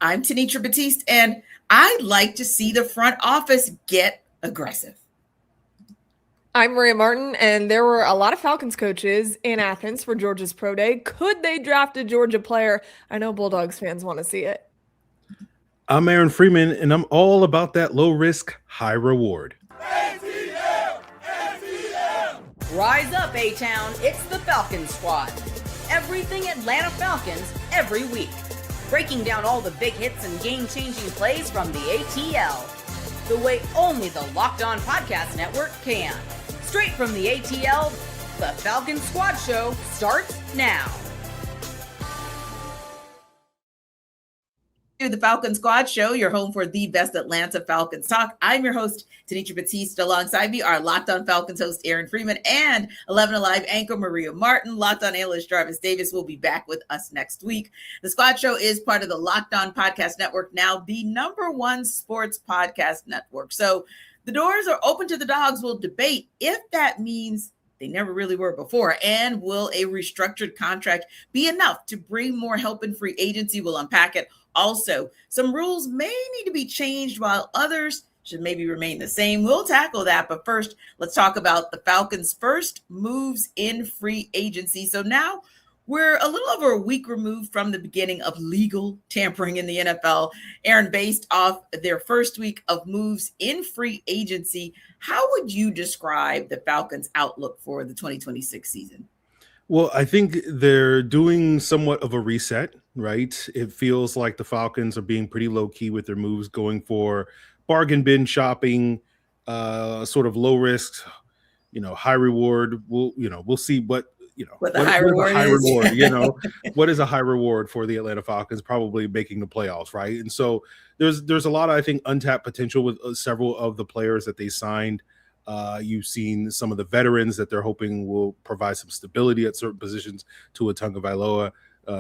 I'm Tenitra Batiste, and I'd like to see the front office get aggressive. I'm Maria Martin, and there were a lot of Falcons coaches in Athens for Georgia's Pro Day. Could they draft a Georgia player? I know Bulldogs fans want to see it. I'm Aaron Freeman, and I'm all about that low risk, high reward. ATL! ATL! Rise up, A-Town. It's the Falcons Squad. Everything Atlanta Falcons every week. Breaking down all the big hits and game-changing plays from the ATL. The way only the Locked On Podcast Network can. Straight from the ATL, the Falcons Squad Show starts now. The Falcons Squad Show, your home for the best Atlanta Falcons talk. I'm your host, Tenitra Batiste. Alongside me are Locked On Falcons host Aaron Freeman and 11 Alive anchor Maria Martin. Locked On analyst Jarvis Davis will be back with us next week. The Squad Show is part of the Locked On Podcast Network, now the #1 sports podcast network. So the doors are open to the dogs. We'll debate if that means they never really were before. And will a restructured contract be enough to bring more help in free agency? We'll unpack it. Also, some rules may need to be changed while others should maybe remain the same. We'll tackle that. But first, let's talk about the Falcons' first moves in free agency. So now we're a little over a week removed from the beginning of legal tampering in the NFL. Aaron, based off their first week of moves in free agency, how would you describe the Falcons' outlook for the 2026 season? Well, I think they're doing somewhat of a reset, right? It feels like the Falcons are being pretty low key with their moves, going for bargain bin shopping, sort of low risk, high reward. We'll see what the high reward is. What is a high reward for the Atlanta Falcons? Probably making the playoffs, right? And so there's a lot of, I think, untapped potential with several of the players that they signed. You've seen some of the veterans that they're hoping will provide some stability at certain positions to a Tagovailoa,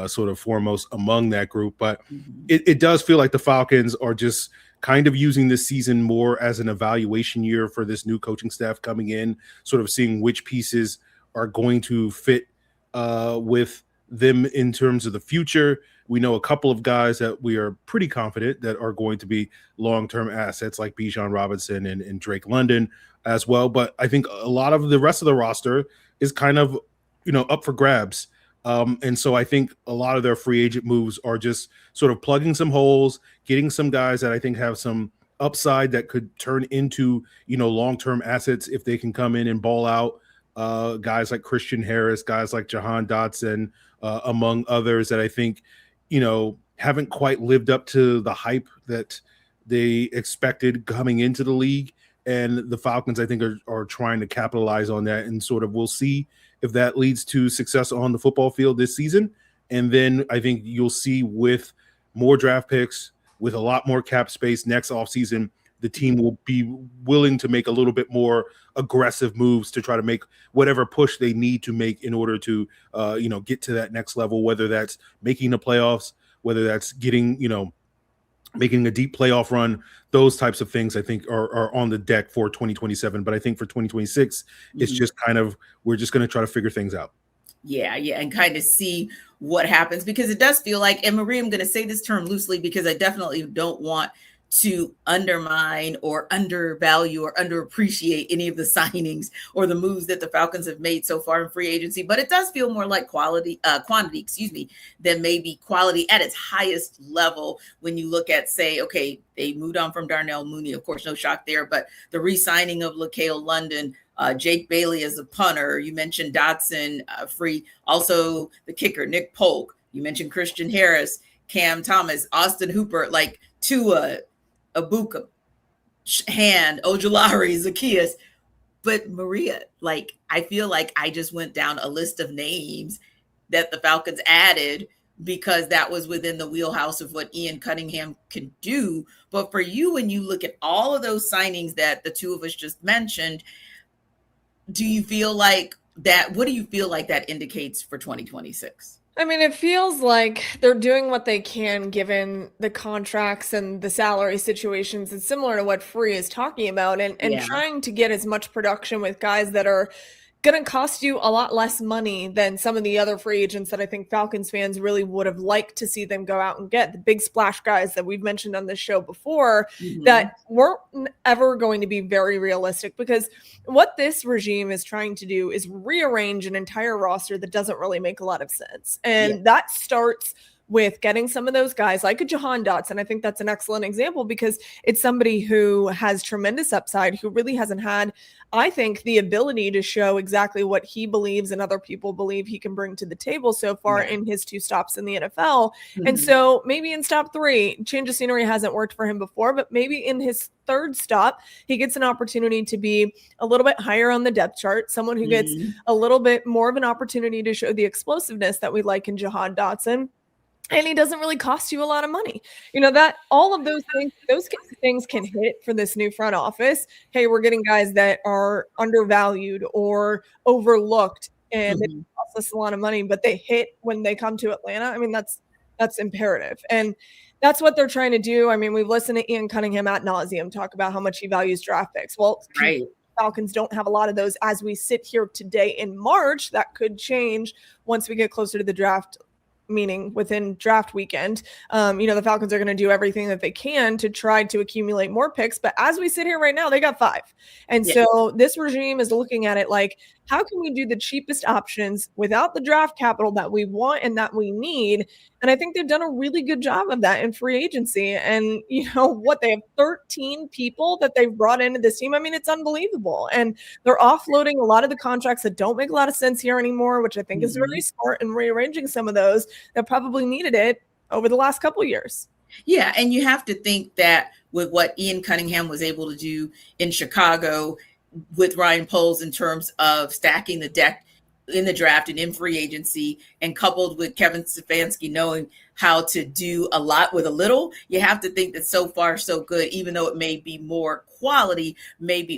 sort of foremost among that group. But it does feel like the Falcons are just kind of using this season more as an evaluation year for this new coaching staff coming in, sort of seeing which pieces are going to fit with them in terms of the future. We know a couple of guys that we are pretty confident that are going to be long-term assets like Bijan Robinson and Drake London as well. But I think a lot of the rest of the roster is kind of, up for grabs. And so I think a lot of their free agent moves are just sort of plugging some holes, getting some guys that I think have some upside that could turn into, long-term assets if they can come in and ball out. Guys like Christian Harris, guys like Jahan Dotson, among others that I think, haven't quite lived up to the hype that they expected coming into the league. And the Falcons, I think, are trying to capitalize on that. And sort of we'll see if that leads to success on the football field this season. And then I think you'll see with more draft picks, with a lot more cap space next offseason, the team will be willing to make a little bit more aggressive moves to try to make whatever push they need to make in order to, get to that next level, whether that's making the playoffs, whether that's getting, making a deep playoff run. Those types of things I think are on the deck for 2027. But I think for 2026, it's just kind of, we're just going to try to figure things out. Yeah, and kind of see what happens, because it does feel like, and Marie, I'm going to say this term loosely because I definitely don't want to undermine or undervalue or underappreciate any of the signings or the moves that the Falcons have made so far in free agency. But it does feel more like quantity, than maybe quality at its highest level. When you look at, say, okay, they moved on from Darnell Mooney, of course, no shock there, but the re-signing of LaCale London, Jake Bailey as a punter. You mentioned Dodson, free. Also the kicker, Nick Polk. You mentioned Christian Harris, Cam Thomas, Austin Hooper, like Tua, Abuka, Hand, Ojulari, Zacchaeus. But Maria, I feel like I just went down a list of names that the Falcons added because that was within the wheelhouse of what Ian Cunningham could do. But for you, when you look at all of those signings that the two of us just mentioned, do you feel like that? What do you feel like that indicates for 2026? I mean, it feels like they're doing what they can given the contracts and the salary situations. It's similar to what Free is talking about and trying to get as much production with guys that are going to cost you a lot less money than some of the other free agents that I think Falcons fans really would have liked to see them go out and get. The big splash guys that we've mentioned on this show before that weren't ever going to be very realistic, because what this regime is trying to do is rearrange an entire roster that doesn't really make a lot of sense. And that starts with getting some of those guys like a Jahan Dotson. I think that's an excellent example because it's somebody who has tremendous upside, who really hasn't had, I think, the ability to show exactly what he believes and other people believe he can bring to the table so far in his 2 stops in the NFL. And so maybe in stop 3, change of scenery hasn't worked for him before, but maybe in his 3rd stop, he gets an opportunity to be a little bit higher on the depth chart, someone who gets a little bit more of an opportunity to show the explosiveness that we like in Jahan Dotson. And he doesn't really cost you a lot of money. You know, that all of those things can hit for this new front office. Hey, we're getting guys that are undervalued or overlooked, and it costs us a lot of money, but they hit when they come to Atlanta. I mean, that's imperative. And that's what they're trying to do. I mean, we've listened to Ian Cunningham ad nauseum talk about how much he values draft picks. Well, Falcons don't have a lot of those as we sit here today in March. That could change once we get closer to the draft, meaning within draft weekend. The Falcons are going to do everything that they can to try to accumulate more picks. But as we sit here right now, they got 5. And so this regime is looking at it like, how can we do the cheapest options without the draft capital that we want and that we need? And I think they've done a really good job of that in free agency. And they have 13 people that they've brought into this team. I mean, it's unbelievable. And they're offloading a lot of the contracts that don't make a lot of sense here anymore, which I think is very smart, and rearranging some of those that probably needed it over the last couple of years. Yeah, and you have to think that with what Ian Cunningham was able to do in Chicago with Ryan Poles in terms of stacking the deck in the draft and in free agency, and coupled with Kevin Stefanski knowing how to do a lot with a little, you have to think that so far so good, even though it may be more quality,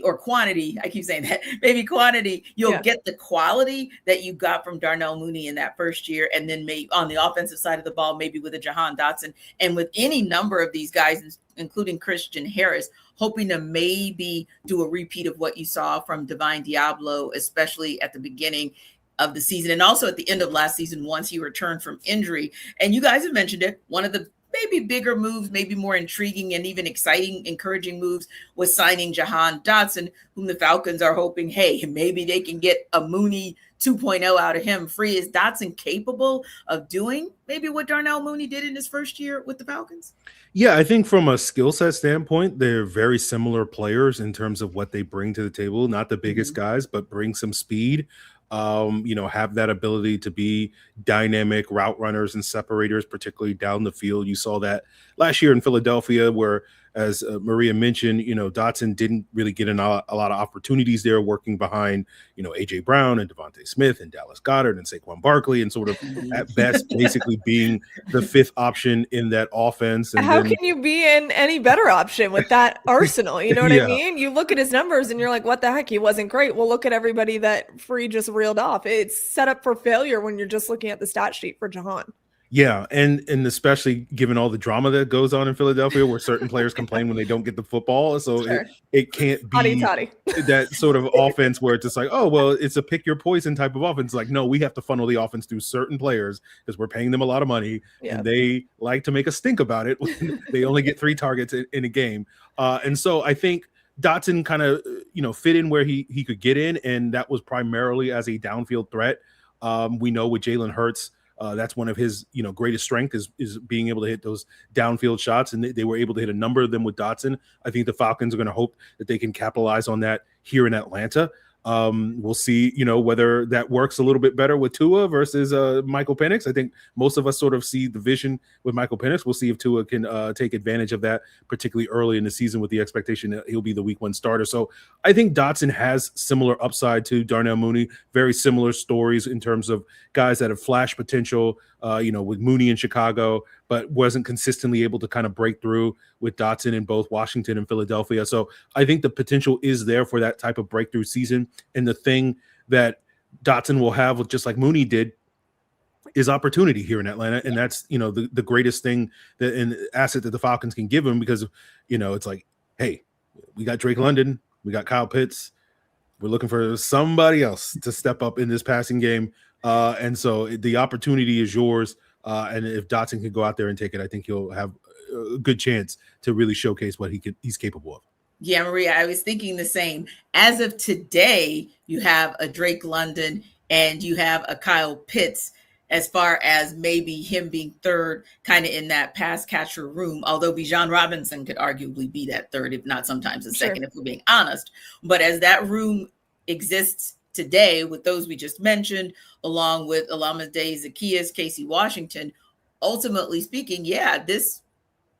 or quantity. I keep saying that, maybe quantity, you'll get the quality that you got from Darnell Mooney in that first year. And then maybe on the offensive side of the ball, maybe with a Jahan Dotson, and with any number of these guys, including Christian Harris, hoping to maybe do a repeat of what you saw from Divine Diablo, especially at the beginning of the season and also at the end of last season once he returned from injury. And you guys have mentioned it, one of the maybe bigger moves, maybe more intriguing and even exciting, encouraging moves was signing Jahan Dotson, whom the Falcons are hoping, hey, maybe they can get a Mooney 2.0 out of him free. Is Dotson capable of doing maybe what Darnell Mooney did in his first year with the Falcons? Yeah, I think from a skill set standpoint, they're very similar players in terms of what they bring to the table. Not the biggest guys, but bring some speed. Have that ability to be dynamic route runners and separators, particularly down the field. You saw that last year in Philadelphia, where, as Maria mentioned, Dotson didn't really get a lot of opportunities there, working behind, A.J. Brown and Devontae Smith and Dallas Goedert and Saquon Barkley, and sort of at best basically being the 5th option in that offense. And how can you be in any better option with that arsenal? You know what I mean? You look at his numbers and you're like, what the heck? He wasn't great. Well, look at everybody that Free just reeled off. It's set up for failure when you're just looking at the stat sheet for Jahan. Yeah, and especially given all the drama that goes on in Philadelphia, where certain players complain when they don't get the football, so it can't be that sort of offense where it's just like, oh, well, it's a pick your poison type of offense. Like, no, we have to funnel the offense through certain players because we're paying them a lot of money, and they like to make a stink about it when they only get 3 targets in a game. And so I think Dotson kind of fit in where he could get in, and that was primarily as a downfield threat. We know with Jalen Hurts, that's one of his, greatest strength is being able to hit those downfield shots, and they were able to hit a number of them with Dotson. I think the Falcons are going to hope that they can capitalize on that here in Atlanta. We'll see, whether that works a little bit better with Tua versus Michael Penix. I think most of us sort of see the vision with Michael Penix. We'll see if Tua can take advantage of that, particularly early in the season with the expectation that he'll be the week 1 starter. So I think Dotson has similar upside to Darnell Mooney, very similar stories in terms of guys that have flash potential, with Mooney in Chicago, but wasn't consistently able to kind of break through with Dotson in both Washington and Philadelphia. So I think the potential is there for that type of breakthrough season. And the thing that Dotson will have, just like Mooney did, is opportunity here in Atlanta. And that's, the greatest thing that an asset that the Falcons can give him, because, it's like, hey, we got Drake London, we got Kyle Pitts, We're looking for somebody else to step up in this passing game. And so the opportunity is yours. And if Dotson can go out there and take it, I think he'll have a good chance to really showcase what he's capable of. Yeah, Maria, I was thinking the same. As of today, you have a Drake London and you have a Kyle Pitts as far as maybe him being third kind of in that pass catcher room, although Bijan Robinson could arguably be that third, if not sometimes a second, if we're being honest. But as that room exists today with those we just mentioned, along with Olamide Zaccheaus, Casey Washington, ultimately speaking, yeah, this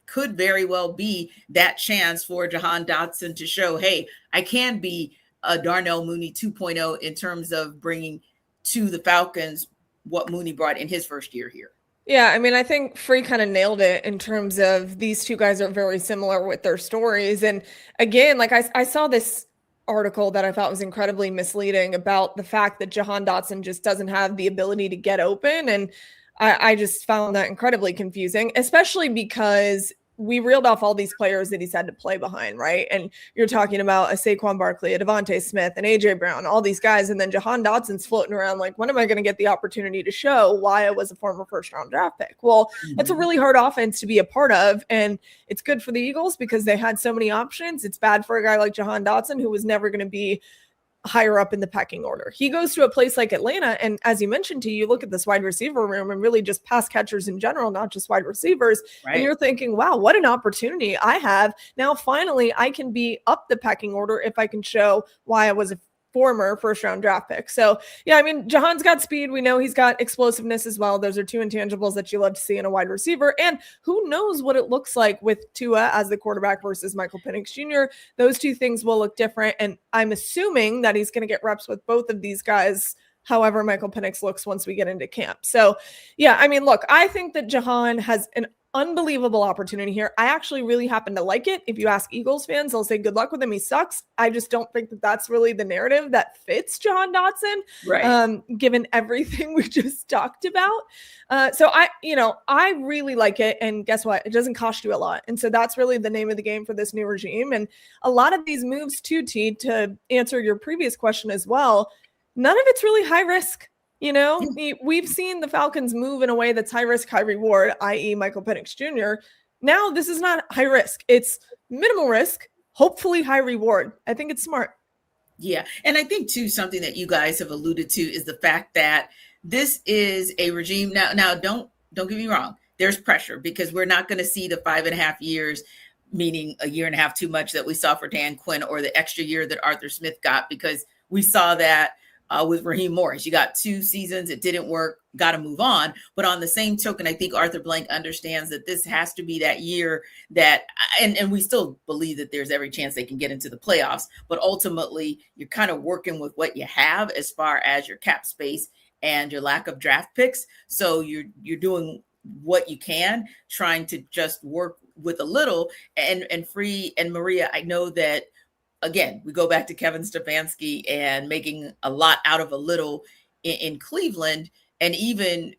could very well be that chance for Jahan Dotson to show, hey, I can be a Darnell Mooney 2.0 in terms of bringing to the Falcons what Mooney brought in his first year here. Yeah, I mean, I think Free kind of nailed it in terms of these two guys are very similar with their stories. And again, like I saw this article that I thought was incredibly misleading about the fact that Jahan Dotson just doesn't have the ability to get open. And I just found that incredibly confusing, especially because we reeled off all these players that he's had to play behind, right? And you're talking about a Saquon Barkley, a Devontae Smith, and AJ Brown, all these guys. And then Jahan Dotson's floating around like, when am I going to get the opportunity to show why I was a former first-round draft pick? Well, that's a really hard offense to be a part of. And it's good for the Eagles because they had so many options. It's bad for a guy like Jahan Dotson, who was never going to be higher up in the pecking order. He goes to a place like Atlanta, and as you mentioned, you look at this wide receiver room and really just pass catchers in general, not just wide receivers, right? And you're thinking, wow, what an opportunity I have. Now, finally, I can be up the pecking order if I can show why I was a former first-round draft pick. So, yeah, I mean, Jahan's got speed. We know he's got explosiveness as well. Those are two intangibles that you love to see in a wide receiver. And who knows what it looks like with Tua as the quarterback versus Michael Penix Jr. Those two things will look different. And I'm assuming that he's going to get reps with both of these guys, however Michael Penix looks once we get into camp. So, yeah, I mean, look, I think that Jahan has an unbelievable opportunity here. I actually really happen to like it. If you ask Eagles fans, they'll say good luck with him. He sucks. I just don't think that that's really the narrative that fits Jahan Dotson, right? Given everything we just talked about. So I really like it. And guess what? It doesn't cost you a lot. And so that's really the name of the game for this new regime. And a lot of these moves too, T, to answer your previous question as well, none of it's really high risk. You know, we've seen the Falcons move in a way that's high risk, high reward, i.e. Michael Penix Jr. Now, this is not high risk. It's minimal risk, hopefully high reward. I think it's smart. Yeah. And I think, too, something that you guys have alluded to is the fact that this is a regime. Now, don't get me wrong. There's pressure because we're not going to see the 5.5 years, meaning a year and a half too much that we saw for Dan Quinn or the extra year that Arthur Smith got, because we saw that with Raheem Morris. You got 2 seasons. It didn't work. Got to move on. But on the same token, I think Arthur Blank understands that this has to be that year that, and we still believe that there's every chance they can get into the playoffs. But ultimately, you're kind of working with what you have as far as your cap space and your lack of draft picks. So you're doing what you can, trying to just work with a little. And Free and Maria, I know that, again, we go back to Kevin Stefanski and making a lot out of a little in Cleveland, and even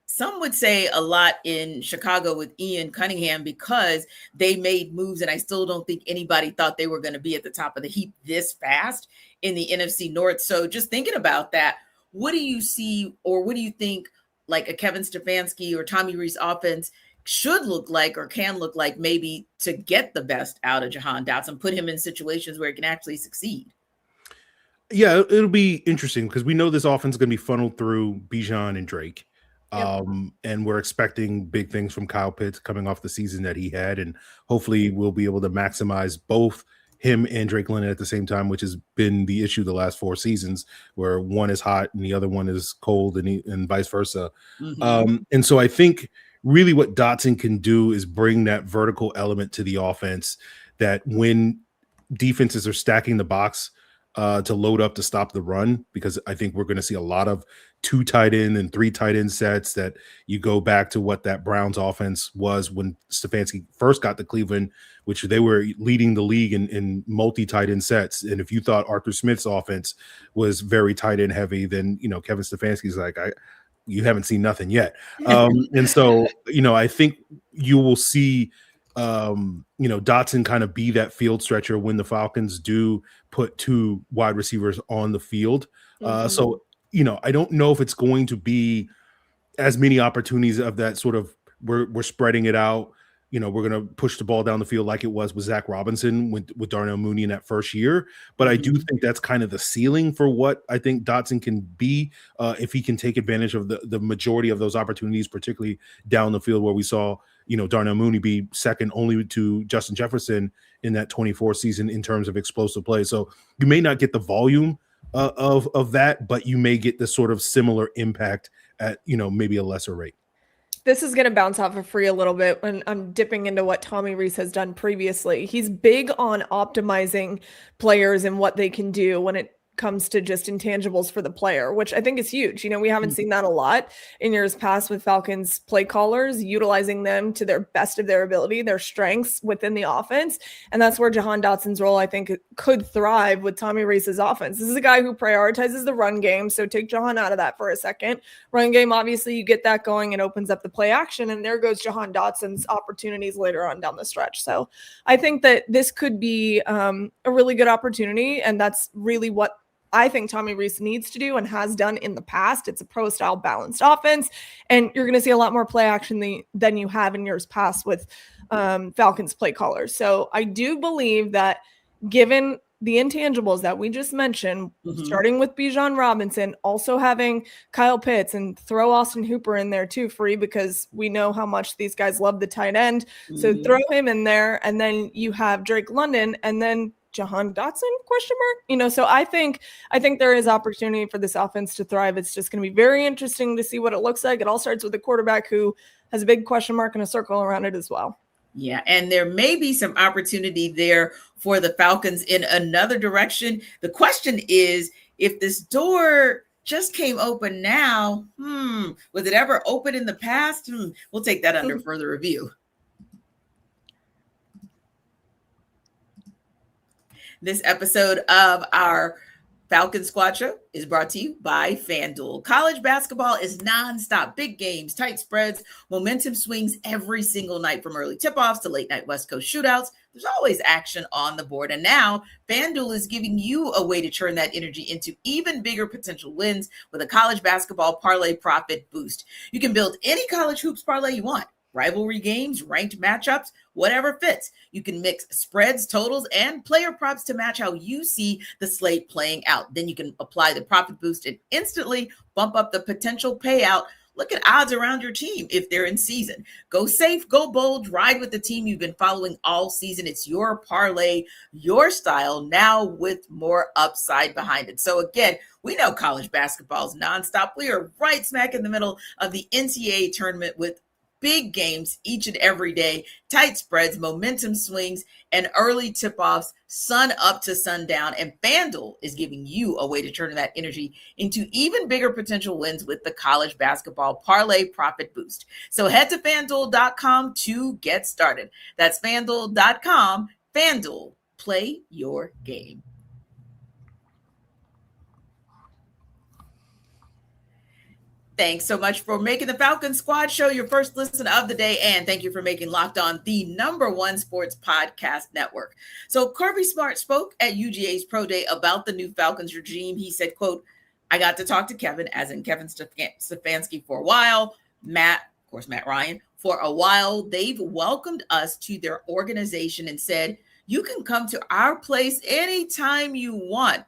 some would say a lot in Chicago with Ian Cunningham, because they made moves, and I still don't think anybody thought they were going to be at the top of the heap this fast in the NFC North. So just thinking about that, what do you see, or what do you think like a Kevin Stefanski or Tommy Rees offense should look like or can look like, maybe to get the best out of Jahan Dotson, put him in situations where he can actually succeed? Yeah, it'll be interesting because we know this offense is going to be funneled through Bijan and Drake. Yep. And we're expecting big things from Kyle Pitts coming off the season that he had. And hopefully we'll be able to maximize both him and Drake London at the same time, which has been the issue the last 4 seasons, where one is hot and the other one is cold, and vice versa. Mm-hmm. And so I think really what Dotson can do is bring that vertical element to the offense, that when defenses are stacking the box to load up to stop the run, because I think we're going to see a lot of 2 tight end and 3 tight end sets, that you go back to what that Browns offense was when Stefanski first got to Cleveland, which they were leading the league in multi-tight end sets. And if you thought Arthur Smith's offense was very tight end heavy, then, Kevin Stefanski's like, you haven't seen nothing yet. And so, I think you will see Dotson kind of be that field stretcher when the Falcons do put 2 wide receivers on the field. So, I don't know if it's going to be as many opportunities of that sort of we're spreading it out. We're going to push the ball down the field like it was with Zach Robinson with Darnell Mooney in that first year. But I do think that's kind of the ceiling for what I think Dotson can be if he can take advantage of the majority of those opportunities, particularly down the field where we saw, Darnell Mooney be second only to Justin Jefferson in that 24 season in terms of explosive play. So you may not get the volume of that, but you may get the sort of similar impact at, maybe a lesser rate. This is going to bounce off of Free a little bit when I'm dipping into what Tommy Rees has done previously. He's big on optimizing players and what they can do when it comes to just intangibles for the player, which I think is huge. We haven't seen that a lot in years past with Falcons play callers, utilizing them to their best of their ability, their strengths within the offense. And that's where Jahan Dotson's role, I think, could thrive with Tommy Rees's offense. This is a guy who prioritizes the run game. So take Jahan out of that for a second. Run game, obviously, you get that going and opens up the play action. And there goes Jahan Dotson's opportunities later on down the stretch. So I think that this could be a really good opportunity. And that's really what I think Tommy Rees needs to do and has done in the past. It's a pro-style balanced offense, and you're going to see a lot more play action than you have in years past with Falcons play callers. So I do believe that given the intangibles that we just mentioned, starting with Bijan Robinson, also having Kyle Pitts, and throw Austin Hooper in there too, Free, because we know how much these guys love the tight end. So throw him in there, and then you have Drake London, and then Jahan Dotson ? So I think there is opportunity for this offense to thrive. It's just going to be very interesting to see what it looks like. It all starts with a quarterback who has a big question mark and a circle around it as well. Yeah, and there may be some opportunity there for the Falcons in another direction. The question is, if this door just came open now, was it ever open in the past? We'll take that under further review. This episode of our Falcon Squad Show is brought to you by FanDuel. College basketball is nonstop. Big games, tight spreads, momentum swings every single night, from early tip-offs to late-night West Coast shootouts. There's always action on the board. And now FanDuel is giving you a way to turn that energy into even bigger potential wins with a college basketball parlay profit boost. You can build any college hoops parlay you want. Rivalry games, ranked matchups, whatever fits. You can mix spreads, totals, and player props to match how you see the slate playing out. Then you can apply the profit boost and instantly bump up the potential payout. Look at odds around your team if they're in season. Go safe, go bold, ride with the team you've been following all season. It's your parlay, your style, now with more upside behind it. So again, we know college basketball is nonstop. We are right smack in the middle of the NCAA tournament with big games each and every day, tight spreads, momentum swings, and early tip-offs, sun up to sundown. And FanDuel is giving you a way to turn that energy into even bigger potential wins with the college basketball parlay profit boost. So head to FanDuel.com to get started. That's FanDuel.com. FanDuel, play your game. Thanks so much for making the Falcon Squad Show your first listen of the day. And thank you for making Locked On the #1 sports podcast network. So Kirby Smart spoke at UGA's Pro Day about the new Falcons regime. He said, quote, "I got to talk to Kevin, as in Kevin Stefanski, for a while. Matt Ryan, for a while. They've welcomed us to their organization and said, you can come to our place anytime you want."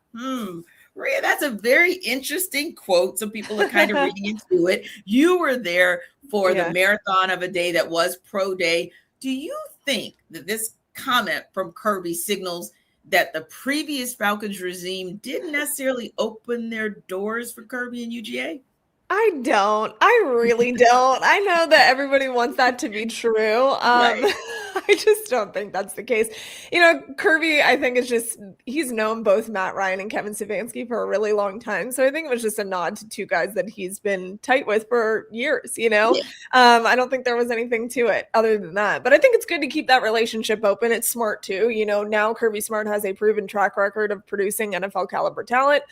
Maria, that's a very interesting quote. Some people are kind of reading into it. You were there for the marathon of a day that was Pro Day. Do you think that this comment from Kirby signals that the previous Falcons regime didn't necessarily open their doors for Kirby and UGA? I don't. I really don't. I know that everybody wants that to be true. Right. I just don't think that's the case. Kirby, I think he's known both Matt Ryan and Kevin Stefanski for a really long time. So I think it was just a nod to two guys that he's been tight with for years, Yeah. I don't think there was anything to it other than that. But I think it's good to keep that relationship open. It's smart too. Now Kirby Smart has a proven track record of producing NFL caliber talent.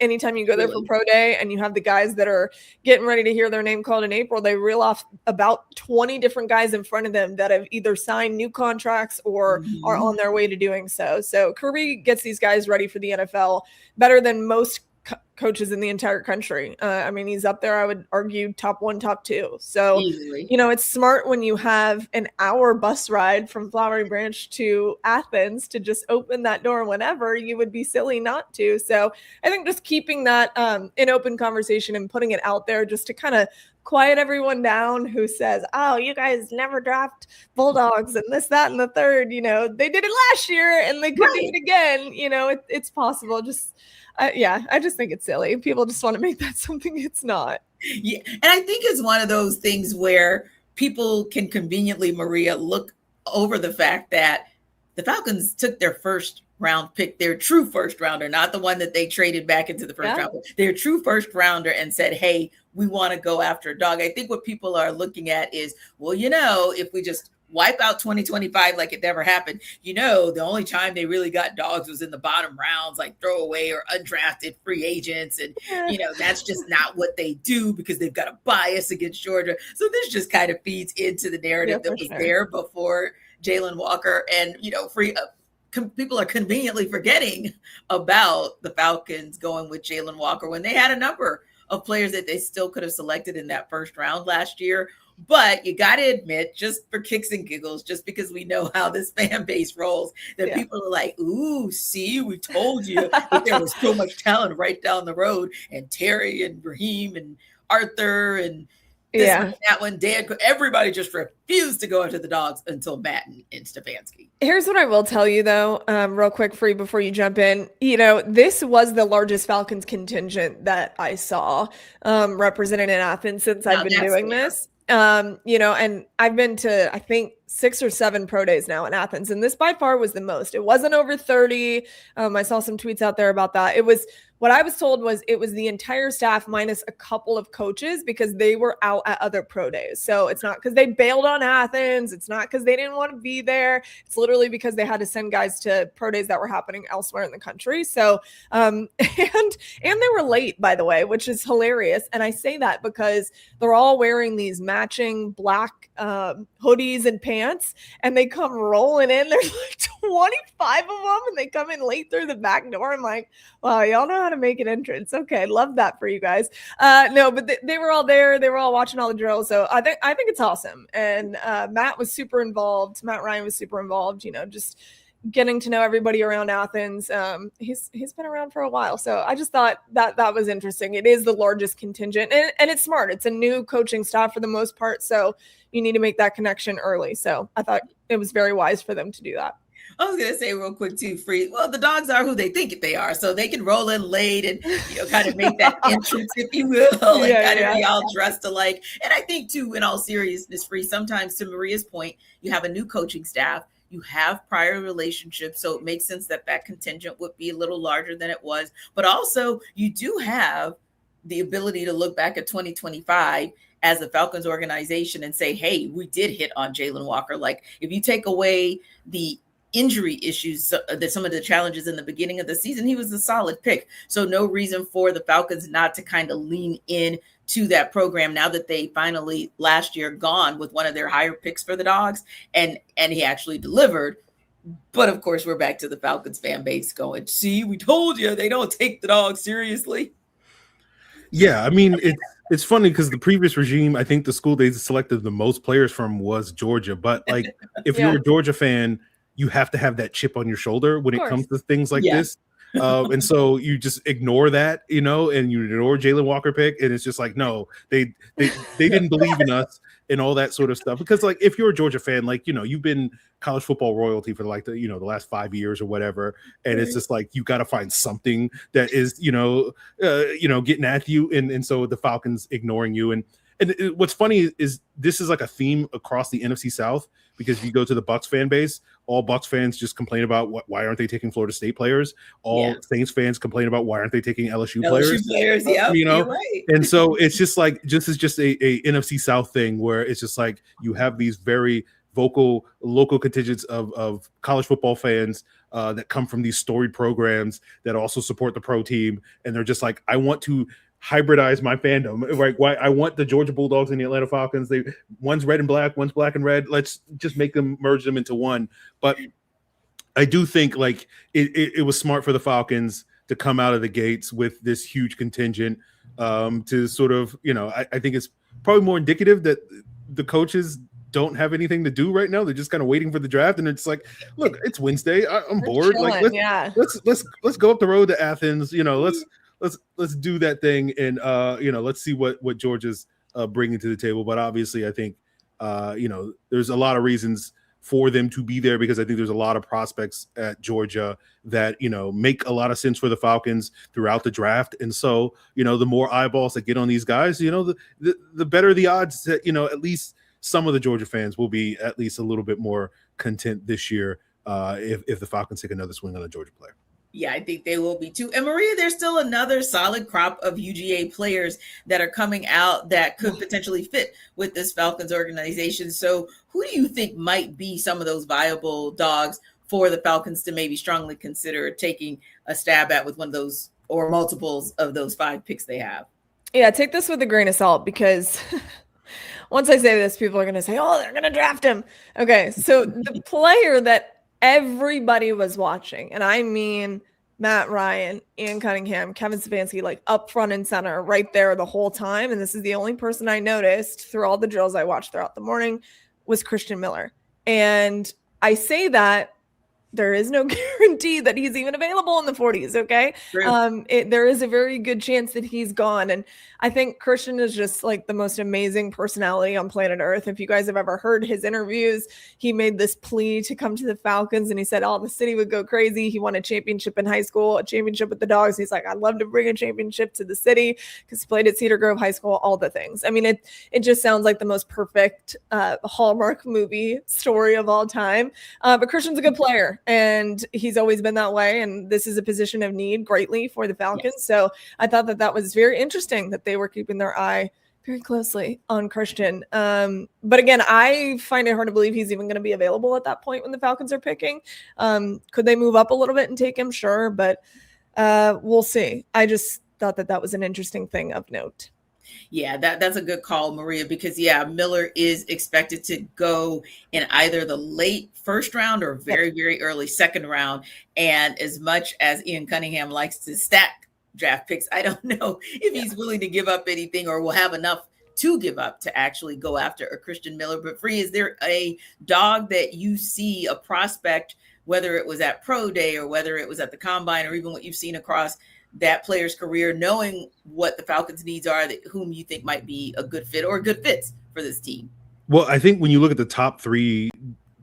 Anytime you go there for Pro Day and you have the guys that are getting ready to hear their name called in April, they reel off about 20 different guys in front of them that have either signed new contracts or are on their way to doing so. So Kirby gets these guys ready for the NFL better than most coaches in the entire country. I mean, he's up there, I would argue, top 1, top 2. So, Easily. It's smart when you have an hour bus ride from Flowery Branch to Athens to just open that door whenever. You would be silly not to. So I think just keeping that in open conversation and putting it out there just to kind of quiet everyone down who says, oh, you guys never draft Bulldogs and this, that, and the third. They did it last year and they could do it again. It's possible. I just think it's silly. People just want to make that something it's not. Yeah. And I think it's one of those things where people can conveniently, Maria, look over the fact that the Falcons took their first round pick, their true first rounder, not the one that they traded back into the first round, their true first rounder, and said, hey, we want to go after a dog. I think what people are looking at is, well, if we just wipe out 2025 like it never happened, the only time they really got dogs was in the bottom rounds, like throwaway or undrafted free agents. And, that's just not what they do because they've got a bias against Georgia. So this just kind of feeds into the narrative that was there before Jalen Walker. And, people are conveniently forgetting about the Falcons going with Jalen Walker when they had a number of players that they still could have selected in that first round last year. But you got to admit, just for kicks and giggles, just because we know how this fan base rolls, that people are like, ooh, see, we told you that there was so much talent right down the road. And Terry and Raheem and Arthur and this one, that one, Dan, everybody just refused to go after the dogs until Matt and Stefanski. Here's what I will tell you, though, real quick for you before you jump in. This was the largest Falcons contingent that I saw represented in Athens since I've been doing this. And I've been to, I think, 6 or 7 pro days now in Athens. And this by far was the most. It wasn't over 30. I saw some tweets out there about that. What I was told was it was the entire staff minus a couple of coaches because they were out at other pro days. So it's not because they bailed on Athens. It's not because they didn't want to be there. It's literally because they had to send guys to pro days that were happening elsewhere in the country. So, and they were late, by the way, which is hilarious. And I say that because they're all wearing these matching black hoodies and pants, and they come rolling in. There's like 25 of them, and they come in late through the back door. I'm like, wow, y'all know how to make an entrance. Okay, love that for you guys. No, but they were all there. They were all watching all the drills. So I think it's awesome. And Matt was super involved. Matt Ryan was super involved. Just getting to know everybody around Athens. He's been around for a while. So I just thought that was interesting. It is the largest contingent, and it's smart. It's a new coaching staff for the most part. So you need to make that connection early. So I thought it was very wise for them to do that. I was going to say real quick too, Free. Well, the dogs are who they think they are, so they can roll in late and kind of make that entrance, if you will, and kind of be all dressed alike. And I think too, in all seriousness, Free, sometimes to Maria's point, you have a new coaching staff, you have prior relationships, so it makes sense that contingent would be a little larger than it was. But also, you do have the ability to look back at 2025 as the Falcons organization and say, hey, we did hit on Jalen Walker. Like, if you take away the injury issues, that some of the challenges in the beginning of the season, he was a solid pick. So no reason for the Falcons not to kind of lean in to that program now that they finally last year gone with one of their higher picks for the dogs, and he actually delivered. But of course, we're back to the Falcons fan base going, see, we told you they don't take the dogs seriously. Yeah, I mean, it's funny because the previous regime, I think the school they selected the most players from was Georgia. But like, if you're a Georgia fan, you have to have that chip on your shoulder when it comes to things like this. And so you just ignore that, and you ignore Jalen Walker pick. And it's just like, no, they didn't believe in us and all that sort of stuff. Because like, if you're a Georgia fan, like, you've been college football royalty for like the last 5 years or whatever. And it's just like, you got to find something that is, getting at you. And so the Falcons ignoring you. And what's funny is this is like a theme across the NFC South, because if you go to the Bucs fan base, all Bucs fans just complain about why aren't they taking Florida State players? All Saints fans complain about why aren't they taking LSU players? Right. And so it's just like, it's just a NFC South thing where it's just like you have these very vocal local contingents of college football fans that come from these storied programs that also support the pro team, and they're just like, I want to hybridize my fandom. Right? Why I want the Georgia Bulldogs and the Atlanta Falcons. One's red and black, one's black and red. Let's just merge them into one. But I do think like it was smart for the Falcons to come out of the gates with this huge contingent to sort of, I think it's probably more indicative that the coaches don't have anything to do right now. They're just kind of waiting for the draft, and it's like, look, it's Wednesday. I'm bored. Chilling, like, let's go up the road to Athens. Let's do that thing, and let's see what Georgia's bringing to the table. But obviously, I think there's a lot of reasons for them to be there, because I think there's a lot of prospects at Georgia that make a lot of sense for the Falcons throughout the draft. And so the more eyeballs that get on these guys, the better the odds that at least some of the Georgia fans will be at least a little bit more content this year if the Falcons take another swing on a Georgia player. Yeah, I think they will be too. And Maria, there's still another solid crop of UGA players that are coming out that could potentially fit with this Falcons organization. So who do you think might be some of those viable dogs for the Falcons to maybe strongly consider taking a stab at with one of those or multiples of those 5 picks they have? Yeah, take this with a grain of salt, because once I say this, people are going to say, oh, they're going to draft him. Okay, so the player that everybody was watching, and I mean Matt Ryan, Ian Cunningham, Kevin Stefanski, like up front and center right there the whole time, and this is the only person I noticed through all the drills I watched throughout the morning, was Christian Miller. And I say that there is no guarantee that he's even available in the 40s, okay? There is a very good chance that he's gone. And I think Christian is just like the most amazing personality on planet Earth. If you guys have ever heard his interviews, he made this plea to come to the Falcons, and he said, the city would go crazy. He won a championship in high school, a championship with the Dogs. He's like, I'd love to bring a championship to the city, because he played at Cedar Grove High School, all the things. I mean, it just sounds like the most perfect Hallmark movie story of all time. But Christian's a good player, and he's always been that way. And this is a position of need greatly for the Falcons. Yes. So I thought that was very interesting that they were keeping their eye very closely on Christian. But again, I find it hard to believe he's even going to be available at that point when the Falcons are picking. Could they move up a little bit and take him? Sure. But we'll see. I just thought that was an interesting thing of note. Yeah, that's a good call, Maria, because Miller is expected to go in either the late first round or very, very early second round. And as much as Ian Cunningham likes to stack draft picks, I don't know if he's willing to give up anything or will have enough to give up to actually go after a Christian Miller. But Free, is there a dog that you see, a prospect, whether it was at Pro Day or whether it was at the Combine or even what you've seen across that player's career, knowing what the Falcons' needs are, whom you think might be a good fit or good fits for this team? Well, I think when you look at the top 3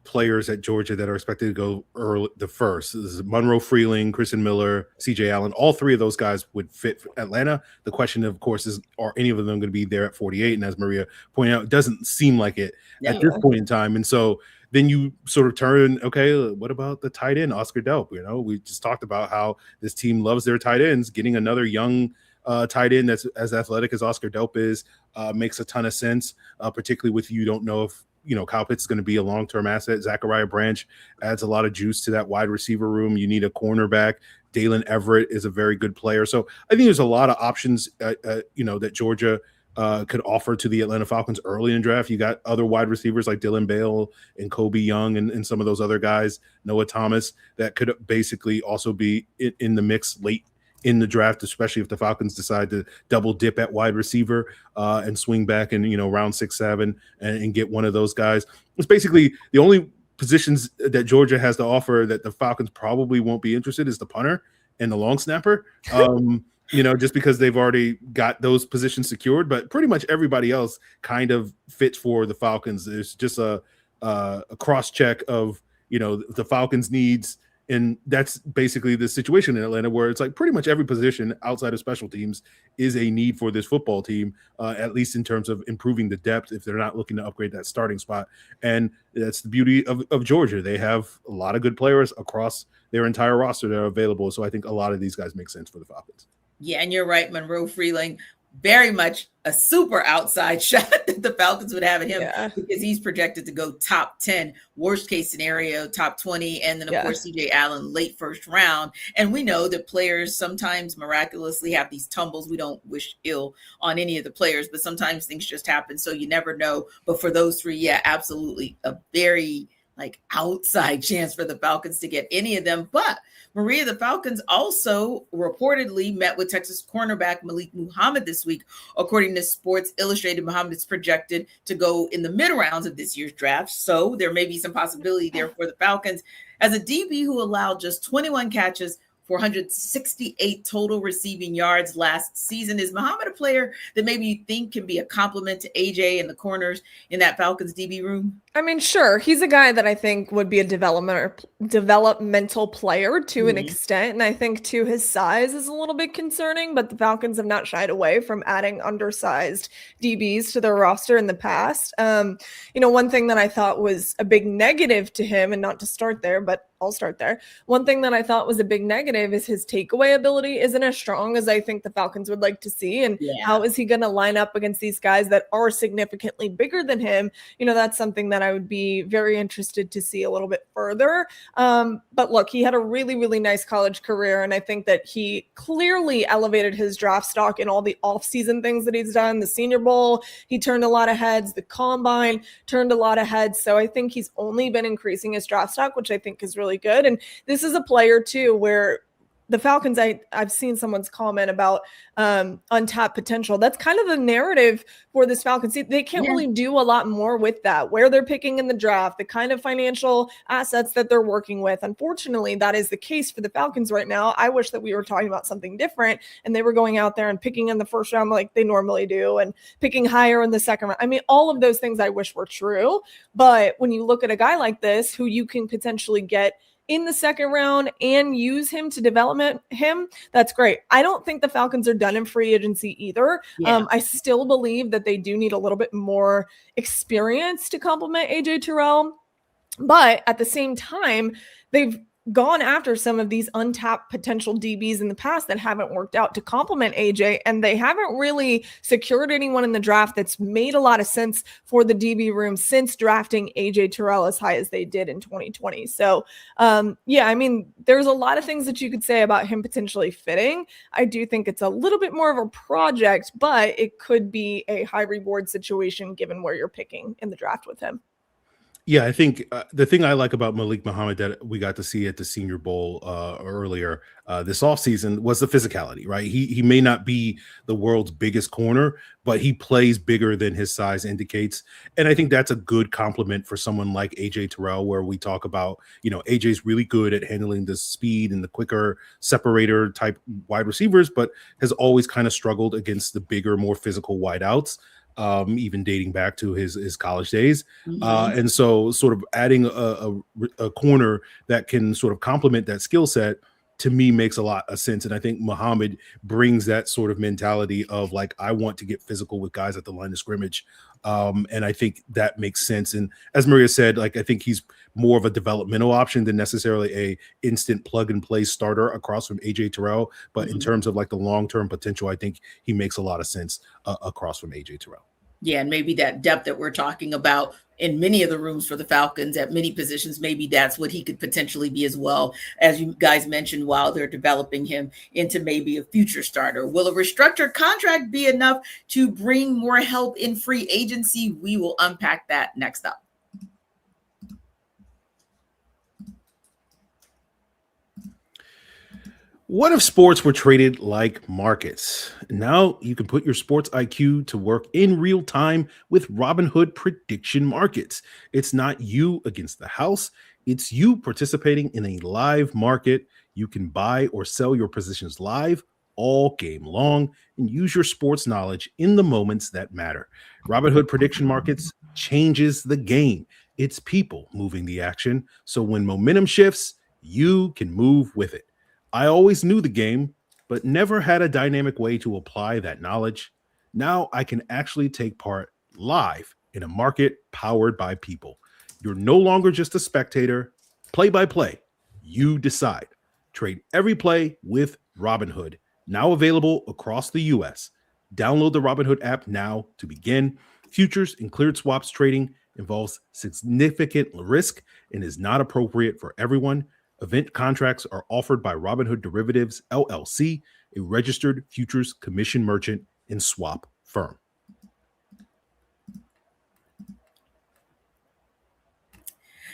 players at Georgia that are expected to go early, the first this is Monroe Freeling, Christian Miller, CJ Allen. All 3 of those guys would fit for Atlanta. The question, of course, is, are any of them going to be there at 48? And as Maria pointed out, it doesn't seem like it at this point in time. And so then you sort of turn, okay, what about the tight end, Oscar Delp? We just talked about how this team loves their tight ends. Getting another young tight end that's as athletic as Oscar Delp is makes a ton of sense, particularly with you don't know if Kyle Pitts is going to be a long-term asset. Zachariah Branch adds a lot of juice to that wide receiver room. You need a cornerback. Dalen Everett is a very good player. So I think there's a lot of options, that Georgia could offer to the Atlanta Falcons early in draft. You got other wide receivers like Dylan Bale and Kobe Young and some of those other guys, Noah Thomas, that could basically also be in the mix late in the draft, especially if the Falcons decide to double dip at wide receiver and swing back in, round 6, 7 and get one of those guys. It's basically the only positions that Georgia has to offer that the Falcons probably won't be interested is the punter and the long snapper. Just because they've already got those positions secured, but pretty much everybody else kind of fits for the Falcons. There's just a cross check of, the Falcons needs. And that's basically the situation in Atlanta, where it's like pretty much every position outside of special teams is a need for this football team, at least in terms of improving the depth if they're not looking to upgrade that starting spot. And that's the beauty of Georgia. They have a lot of good players across their entire roster that are available. So I think a lot of these guys make sense for the Falcons. Yeah, and you're right, Monroe Freeling. very much a super outside shot that the Falcons would have at him because he's projected to go top 10, worst case scenario, top 20. And then, of course, CJ Allen, late first round. And we know that players sometimes miraculously have these tumbles. We don't wish ill on any of the players, but sometimes things just happen. So you never know. But for those three, absolutely a very outside chance for the Falcons to get any of them. But Maria, the Falcons also reportedly met with Texas cornerback Malik Muhammad this week. According to Sports Illustrated, Muhammad is projected to go in the mid rounds of this year's draft. So there may be some possibility there for the Falcons. As a DB who allowed just 21 catches, 468 total receiving yards last season, is Muhammad a player that maybe you think can be a compliment to AJ and the corners in that Falcons DB room? I mean, sure. He's a guy that I think would be a developmental player to an extent. And I think too, his size is a little bit concerning, but the Falcons have not shied away from adding undersized DBs to their roster in the past. One thing that I thought was a big negative to him, and not to start there, but I'll start there. One thing that I thought was a big negative is his takeaway ability isn't as strong as I think the Falcons would like to see. And how is he going to line up against these guys that are significantly bigger than him? That's something that I would be very interested to see a little bit further. But look, he had a really, really nice college career. And I think that he clearly elevated his draft stock in all the offseason things that he's done. The Senior Bowl, he turned a lot of heads. The Combine turned a lot of heads. So I think he's only been increasing his draft stock, which I think is really good. And this is a player too, where the Falcons, I've seen someone's comment about untapped potential. That's kind of the narrative for this Falcons. They can't really do a lot more with that, where they're picking in the draft, the kind of financial assets that they're working with. Unfortunately, that is the case for the Falcons right now. I wish that we were talking about something different and they were going out there and picking in the first round like they normally do and picking higher in the second round. I mean, all of those things I wish were true. But when you look at a guy like this, who you can potentially get in the second round and use him to develop him, that's great. I don't think the Falcons are done in free agency either. I still believe that they do need a little bit more experience to complement AJ Terrell. But at the same time, they've gone after some of these untapped potential DBs in the past that haven't worked out to complement AJ, and they haven't really secured anyone in the draft that's made a lot of sense for the DB room since drafting AJ Terrell as high as they did in 2020. So I mean, there's a lot of things that you could say about him potentially fitting. I do think it's a little bit more of a project, but it could be a high reward situation given where you're picking in the draft with him. Yeah, I think the thing I like about Malik Muhammad that we got to see at the Senior Bowl earlier this offseason was the physicality, right? He may not be the world's biggest corner, but he plays bigger than his size indicates. And I think that's a good compliment for someone like AJ Terrell, where we talk about, AJ's really good at handling the speed and the quicker separator type wide receivers, but has always kind of struggled against the bigger, more physical wideouts. Even dating back to his college days. And so sort of adding a corner that can sort of complement that skill set, to me, makes a lot of sense. And I think Muhammad brings that sort of mentality of I want to get physical with guys at the line of scrimmage. And I think that makes sense. And as Maria said, I think he's more of a developmental option than necessarily a instant plug and play starter across from AJ Terrell. But in terms of the long-term potential, I think he makes a lot of sense across from AJ Terrell. Yeah, and maybe that depth that we're talking about in many of the rooms for the Falcons at many positions, maybe that's what he could potentially be as well, as you guys mentioned, while they're developing him into maybe a future starter. Will a restructured contract be enough to bring more help in free agency? We will unpack that next up. What if sports were traded like markets? Now you can put your sports IQ to work in real time with Robinhood prediction markets. It's not you against the house. It's you participating in a live market. You can buy or sell your positions live all game long and use your sports knowledge in the moments that matter. Robinhood prediction markets changes the game. It's people moving the action. So when momentum shifts, you can move with it. I always knew the game, but never had a dynamic way to apply that knowledge. Now I can actually take part live in a market powered by people. You're no longer just a spectator. Play by play, you decide. Trade every play with Robinhood, now available across the U.S. Download the Robinhood app now to begin. Futures and cleared swaps trading involves significant risk and is not appropriate for everyone. Event contracts are offered by Robinhood Derivatives, LLC, a registered futures commission merchant and swap firm.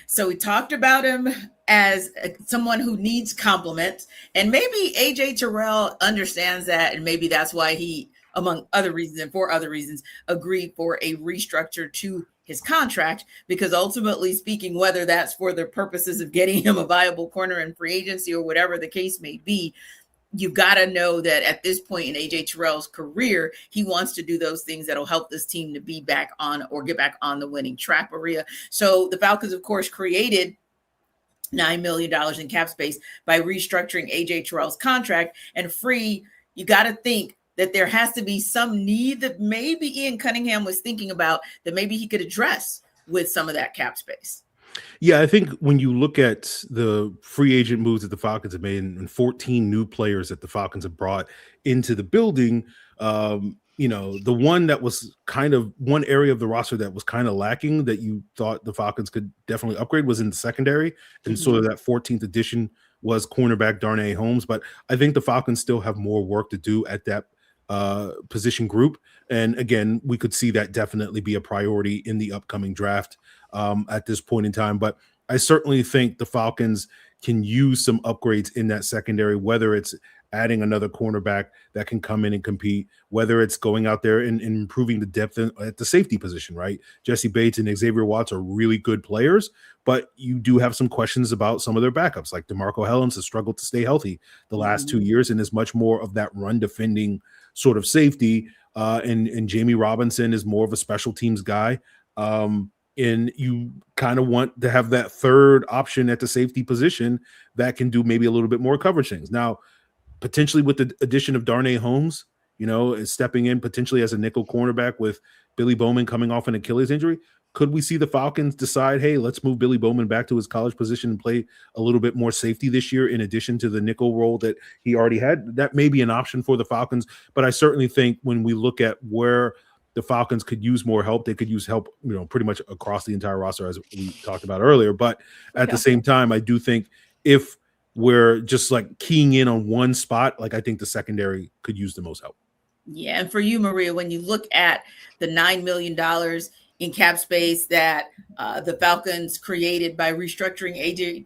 So we talked about him as someone who needs compliments, and maybe AJ Terrell understands that, and maybe that's why he, among other reasons and for other reasons, agreed for a restructure to his contract, because ultimately speaking, whether that's for the purposes of getting him a viable corner in free agency or whatever the case may be, you've got to know that at this point in AJ Terrell's career, he wants to do those things that'll help this team to be back on or get back on the winning track, Maria. So the Falcons, of course, created $9 million in cap space by restructuring AJ Terrell's contract. And Free, you got to think that there has to be some need that maybe Ian Cunningham was thinking about that maybe he could address with some of that cap space. Yeah, I think when you look at the free agent moves that the Falcons have made and 14 new players that the Falcons have brought into the building, the one that was kind of one area of the roster that was kind of lacking that you thought the Falcons could definitely upgrade was in the secondary. And sort of that 14th edition was cornerback Darnay Holmes. But I think the Falcons still have more work to do at that position group. And again, we could see that definitely be a priority in the upcoming draft at this point in time. But I certainly think the Falcons can use some upgrades in that secondary, whether it's adding another cornerback that can come in and compete, whether it's going out there and improving the depth at the safety position, right? Jesse Bates and Xavier Watts are really good players, but you do have some questions about some of their backups, like DeMarco Hellams has struggled to stay healthy the last 2 years and is much more of that run defending sort of safety. And Jamie Robinson is more of a special teams guy. And you kind of want to have that third option at the safety position that can do maybe a little bit more coverage things. Now, potentially with the addition of Darnay Holmes, is stepping in potentially as a nickel cornerback with Billy Bowman coming off an Achilles injury. Could we see the Falcons decide, hey, let's move Billy Bowman back to his college position and play a little bit more safety this year in addition to the nickel role that he already had? That may be an option for the Falcons, but I certainly think when we look at where the Falcons could use more help, they could use help, pretty much across the entire roster, as we talked about earlier. But at the same time, I do think if we're just like keying in on one spot, like I think the secondary could use the most help. Yeah. And for you, Maria, when you look at the $9 million in cap space that the Falcons created by restructuring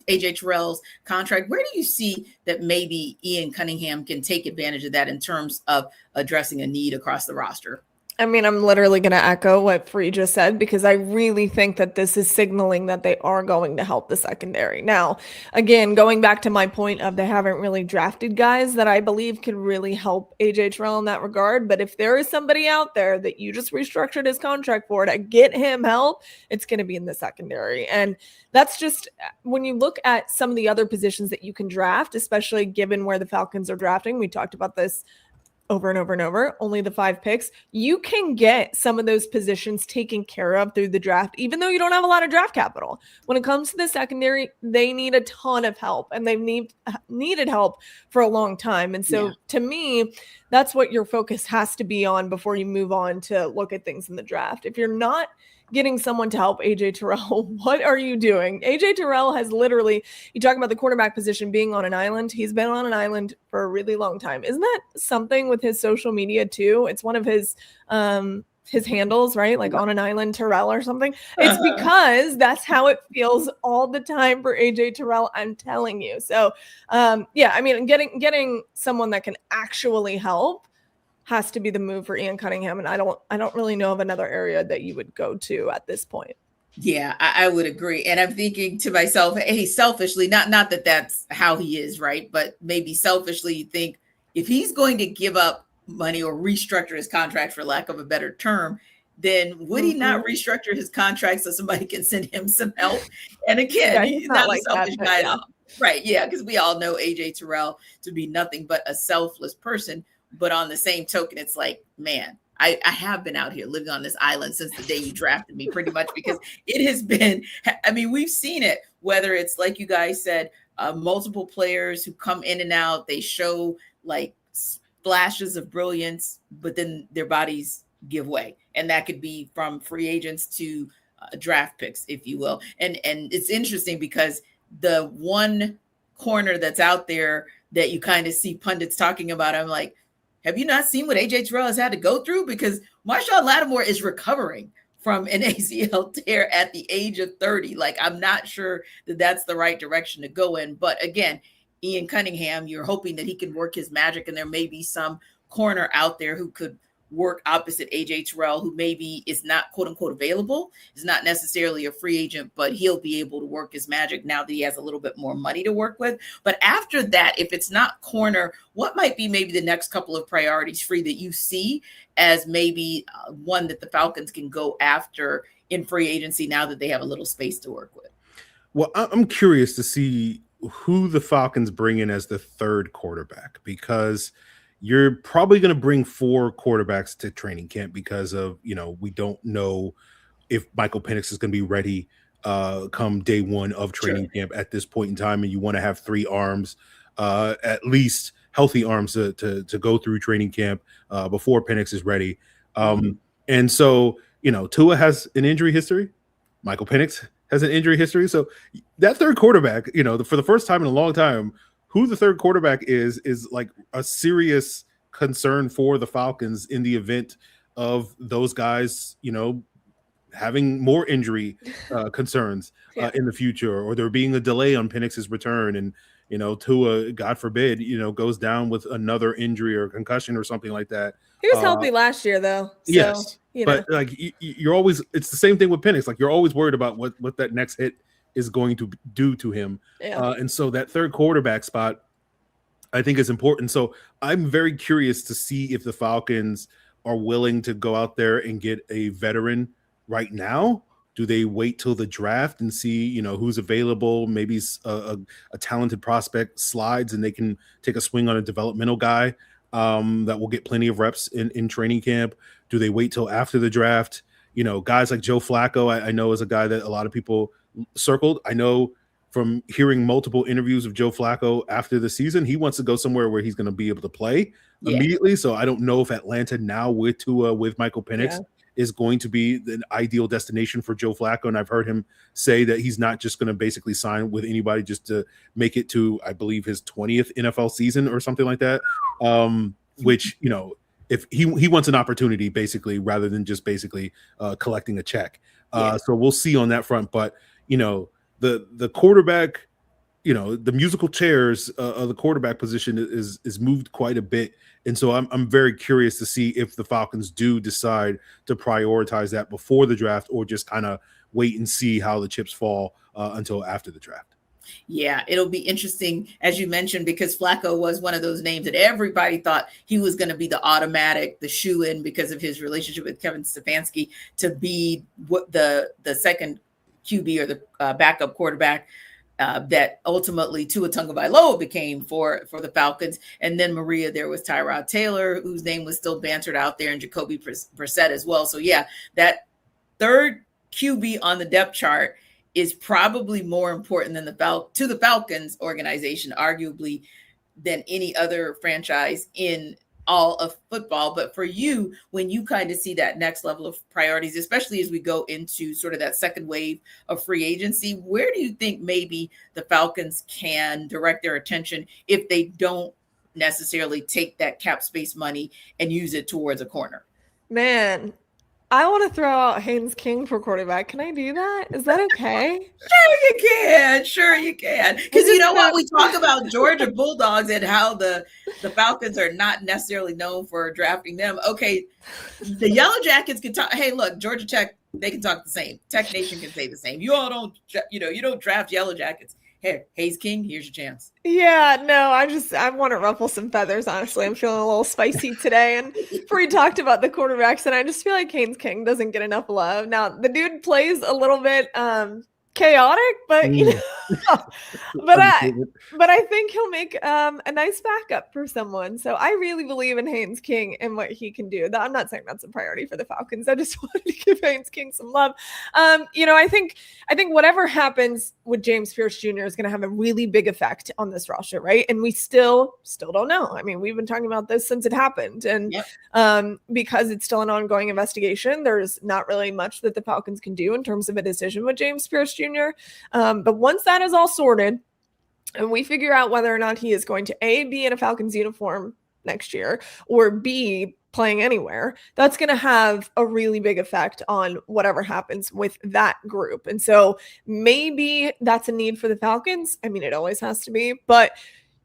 AJ Terrell's contract, where do you see that maybe Ian Cunningham can take advantage of that in terms of addressing a need across the roster? I mean, I'm literally going to echo what Free just said, because I really think that this is signaling that they are going to help the secondary. Now, again, going back to my point of they haven't really drafted guys that I believe can really help AJ Terrell in that regard. But if there is somebody out there that you just restructured his contract for to get him help, it's going to be in the secondary. And that's just when you look at some of the other positions that you can draft, especially given where the Falcons are drafting. We talked about this over and over and over, only the 5 picks. You can get some of those positions taken care of through the draft, even though you don't have a lot of draft capital. When it comes to the secondary, they need a ton of help, and they've needed help for a long time. And so to me, that's what your focus has to be on before you move on to look at things in the draft. If you're not getting someone to help AJ Terrell, what are you doing? AJ Terrell has literally, you talk about the quarterback position being on an island. He's been on an island for a really long time. Isn't that something with his social media too? It's one of his handles, right? Like on an island Terrell or something. It's because that's how it feels all the time for AJ Terrell. I'm telling you. So I mean, getting someone that can actually help has to be the move for Ian Cunningham. And I don't really know of another area that you would go to at this point. Yeah, I would agree. And I'm thinking to myself, hey, selfishly, not that that's how he is, right? But maybe selfishly, you think if he's going to give up money or restructure his contract, for lack of a better term, then would he not restructure his contract so somebody can send him some help? And again, he's not like a selfish guy at all. Right. Yeah, because we all know AJ Terrell to be nothing but a selfless person. But on the same token, it's like, man, I have been out here living on this island since the day you drafted me, pretty much, because it has been, I mean, we've seen it, whether it's like you guys said, multiple players who come in and out, they show like flashes of brilliance, but then their bodies give way. And that could be from free agents to draft picks, if you will. And it's interesting because the one corner that's out there that you kind of see pundits talking about, I'm like, have you not seen what AJ Terrell has had to go through? Because Marshawn Lattimore is recovering from an ACL tear at the age of 30. Like, I'm not sure that that's the right direction to go in. But again, Ian Cunningham, you're hoping that he can work his magic, and there may be some corner out there who could work opposite AJ Terrell, who maybe is not quote unquote available, is not necessarily a free agent, but he'll be able to work his magic now that he has a little bit more money to work with. But after that, if it's not corner, what might be maybe the next couple of priorities, Free, that you see as maybe one that the Falcons can go after in free agency now that they have a little space to work with? Well, I'm curious to see who the Falcons bring in as the third quarterback, because you're probably going to bring 4 quarterbacks to training camp because of, we don't know if Michael Penix is going to be ready come day one of training camp at this point in time. And you want to have 3 arms, at least healthy arms to go through training camp before Penix is ready. And so, Tua has an injury history. Michael Penix has an injury history. So that third quarterback, for the first time in a long time, who the third quarterback is like a serious concern for the Falcons in the event of those guys, having more injury concerns in the future, or there being a delay on Penix's return, and Tua, God forbid, goes down with another injury or concussion or something like that. He was healthy last year, though. So, yes, but like you're always, it's the same thing with Penix. Like, you're always worried about what that next hit is going to do to him. And so that third quarterback spot, I think, is important. So I'm very curious to see if the Falcons are willing to go out there and get a veteran right now. Do they wait till the draft and see, who's available? Maybe a talented prospect slides and they can take a swing on a developmental guy that will get plenty of reps in training camp. Do they wait till after the draft? Guys like Joe Flacco, I know, is a guy that a lot of people circled. I know from hearing multiple interviews of Joe Flacco after the season, he wants to go somewhere where he's going to be able to play immediately. So I don't know if Atlanta now with Michael Penix is going to be the ideal destination for Joe Flacco. And I've heard him say that he's not just going to basically sign with anybody just to make it to, I believe, his 20th NFL season or something like that. Which, if he wants an opportunity, basically, rather than just basically collecting a check. So we'll see on that front. But, the quarterback, the musical chairs of the quarterback position is moved quite a bit. And so I'm very curious to see if the Falcons do decide to prioritize that before the draft, or just kind of wait and see how the chips fall until after the draft. Yeah, it'll be interesting, as you mentioned, because Flacco was one of those names that everybody thought he was going to be the shoe-in because of his relationship with Kevin Stefanski to be what the second QB or the backup quarterback that ultimately Tua Tagovailoa became for the Falcons. And then Maria, there was Tyrod Taylor, whose name was still bantered out there, and Jacoby Brissett as well. So yeah, that third QB on the depth chart is probably more important than to the Falcons organization, arguably, than any other franchise in all of football. But for you, when you kind of see that next level of priorities, especially as we go into sort of that second wave of free agency, where do you think maybe the Falcons can direct their attention if they don't necessarily take that cap space money and use it towards a corner? Man, I want to throw out Haynes King for quarterback. Can I do that? Is that okay? Sure you can. Because you know what? We talk about Georgia Bulldogs and how the Falcons are not necessarily known for drafting them. Okay, the Yellow Jackets can talk. Hey, look, Georgia Tech, they can talk the same. Tech Nation can say the same. You all don't, you don't draft Yellow Jackets. Hey, Hayes King, here's your chance. Yeah, no, I want to ruffle some feathers, honestly. I'm feeling a little spicy today. And we talked about the quarterbacks, and I just feel like Haynes King doesn't get enough love. Now, the dude plays a little bit chaotic, but but I think he'll make a nice backup for someone. So I really believe in Haynes King and what he can do. I'm not saying that's a priority for the Falcons. I just wanted to give Haynes King some love. I think whatever happens with James Pierce Jr. is going to have a really big effect on this roster, right? And we still don't know. I mean, we've been talking about this since it happened, and because it's still an ongoing investigation, there's not really much that the Falcons can do in terms of a decision with James Pierce Jr. But once that is all sorted and we figure out whether or not he is going to A, be in a Falcons uniform next year, or B, playing anywhere, that's going to have a really big effect on whatever happens with that group. And so maybe that's a need for the Falcons. I mean, it always has to be, but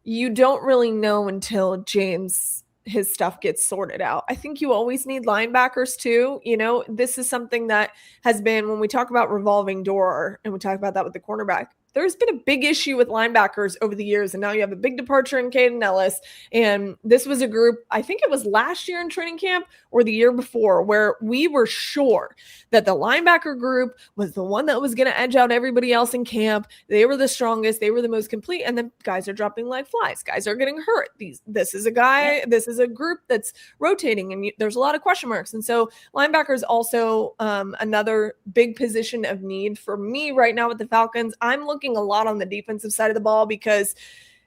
you don't really know until his stuff gets sorted out. I think you always need linebackers too. This is something that has been, when we talk about revolving door and we talk about that with the cornerback, there's been a big issue with linebackers over the years, and now you have a big departure in Caden Ellis. And this was a group, I think it was last year in training camp or the year before, where we were sure that the linebacker group was the one that was going to edge out everybody else in camp. They were the strongest. They were the most complete. And then guys are dropping like flies. Guys are getting hurt. This is a group that's rotating, and there's a lot of question marks. And so linebacker is also another big position of need for me right now with the Falcons. I'm looking a lot on the defensive side of the ball, because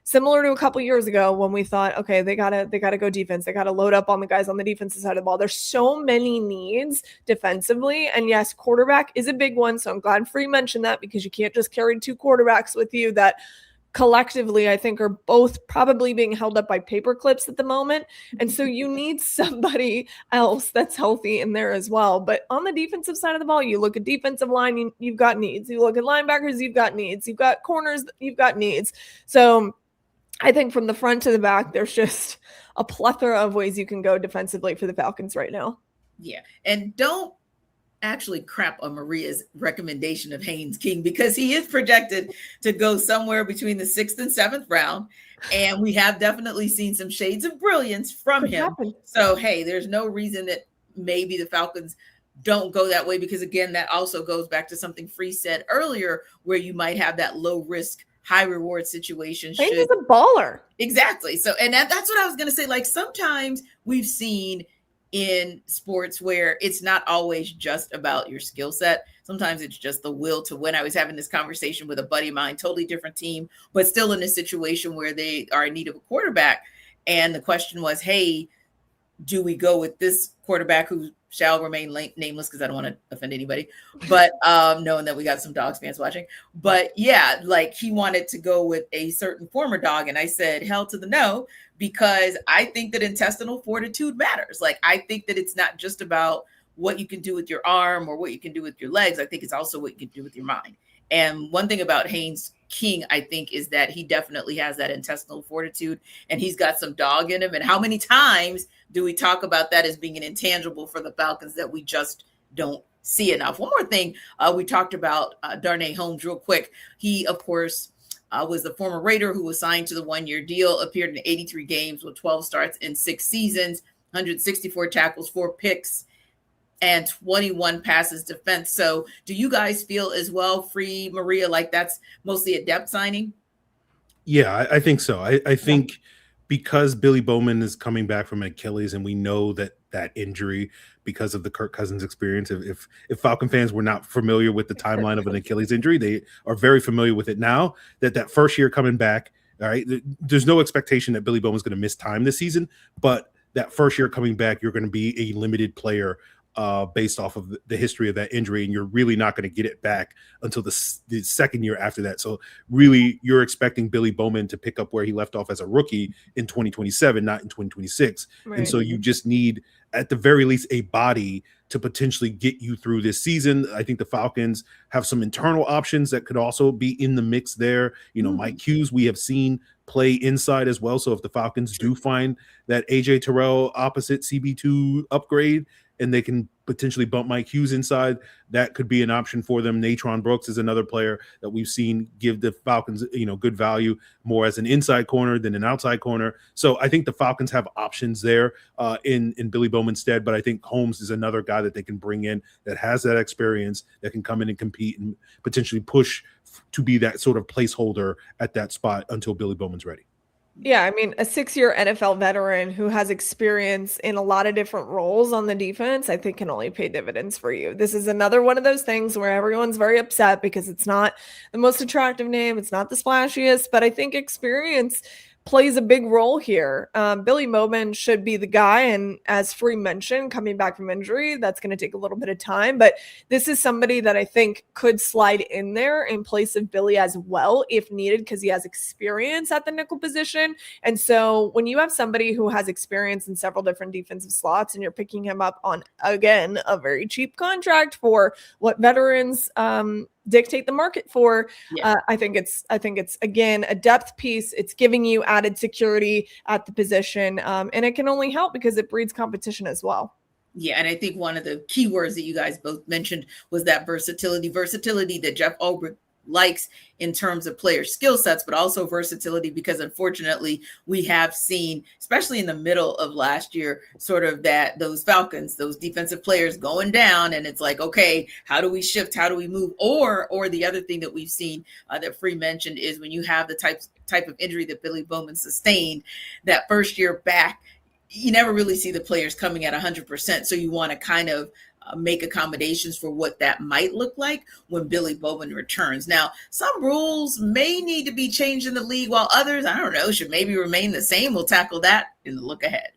similar to a couple years ago when we thought, okay, they gotta go defense, they gotta load up on the guys on the defensive side of the ball. There's so many needs defensively, and yes, quarterback is a big one. So I'm glad Free mentioned that, because you can't just carry two quarterbacks with you that collectively, I think, are both probably being held up by paper clips at the moment. And so you need somebody else that's healthy in there as well. But on the defensive side of the ball, you look at defensive line, you've got needs. You look at linebackers, you've got needs. You've got corners, you've got needs. So I think from the front to the back, there's just a plethora of ways you can go defensively for the Falcons right now. Yeah. And don't actually crap on Maria's recommendation of Haynes King, because he is projected to go somewhere between the 6th and 7th round. And we have definitely seen some shades of brilliance from him. So, hey, there's no reason that maybe the Falcons don't go that way, because again, that also goes back to something Free said earlier, where you might have that low risk, high reward situation. Haynes is a baller. Exactly. So, and that's what I was going to say. Like, sometimes we've seen in sports where it's not always just about your skill set. Sometimes it's just the will to win. I was having this conversation with a buddy of mine, totally different team, but still in a situation where they are in need of a quarterback. And the question was, hey, do we go with this quarterback who shall remain nameless, because I don't want to offend anybody, but knowing that we got some Dogs fans watching. But yeah, like, he wanted to go with a certain former Dog. And I said, hell to the no, because I think that intestinal fortitude matters. Like, I think that it's not just about what you can do with your arm or what you can do with your legs. I think it's also what you can do with your mind. And one thing about Haynes King, I think, is that he definitely has that intestinal fortitude, and he's got some dog in him. And how many times do we talk about that as being an intangible for the Falcons that we just don't see enough? One more thing, we talked about Darnay Holmes real quick. He, of course, was the former Raider who was signed to the one-year deal, appeared in 83 games with 12 starts in 6 seasons, 164 tackles, 4 picks, and 21 passes defense. So do you guys feel as well, Free, Maria, like that's mostly a depth signing? Yeah, I think so. I think because Billy Bowman is coming back from Achilles, and we know that injury because of the Kirk Cousins experience. If Falcon fans were not familiar with the timeline of an Achilles injury, they are very familiar with it now. That first year coming back, all right, there's no expectation that Billy Bowman's going to miss time this season, but that first year coming back, you're going to be a limited player based off of the history of that injury, and you're really not going to get it back until the second year after that. So really, you're expecting Billy Bowman to pick up where he left off as a rookie in 2027, not in 2026. Right. And so you just need, at the very least, a body to potentially get you through this season. I think the Falcons have some internal options that could also be in the mix there. You know, Mike Hughes, we have seen play inside as well. So if the Falcons do find that AJ Terrell opposite CB2 upgrade, and they can potentially bump Mike Hughes inside, that could be an option for them. Natron Brooks is another player that we've seen give the Falcons, good value more as an inside corner than an outside corner. So I think the Falcons have options there in Billy Bowman's stead, but I think Holmes is another guy that they can bring in that has that experience, that can come in and compete and potentially push to be that sort of placeholder at that spot until Billy Bowman's ready. Yeah, I mean, a 6-year NFL veteran who has experience in a lot of different roles on the defense, I think can only pay dividends for you. This is another one of those things where everyone's very upset because it's not the most attractive name. It's not the splashiest, but I think experience plays a big role here. Billy Bowman should be the guy. And as Free mentioned, coming back from injury, that's going to take a little bit of time. But this is somebody that I think could slide in there in place of Billy as well, if needed, because he has experience at the nickel position. And so when you have somebody who has experience in several different defensive slots and you're picking him up on, again, a very cheap contract for what veterans dictate the market for, I think it's again a depth piece. It's giving you added security at the position, and it can only help because it breeds competition as well. Yeah, and I think one of the key words that you guys both mentioned was that versatility that Jeff Ulbrich likes in terms of player skill sets, but also versatility, because unfortunately we have seen, especially in the middle of last year, sort of that those Falcons, those defensive players going down, and it's like, okay, how do we shift? How do we move? Or the other thing that we've seen that Free mentioned is when you have the type of injury that Billy Bowman sustained that first year back, you never really see the players coming at 100%. So you want to kind of make accommodations for what that might look like when Billy Bowman returns. Now, some rules may need to be changed in the league, while others, I don't know, should maybe remain the same. We'll tackle that in the look ahead.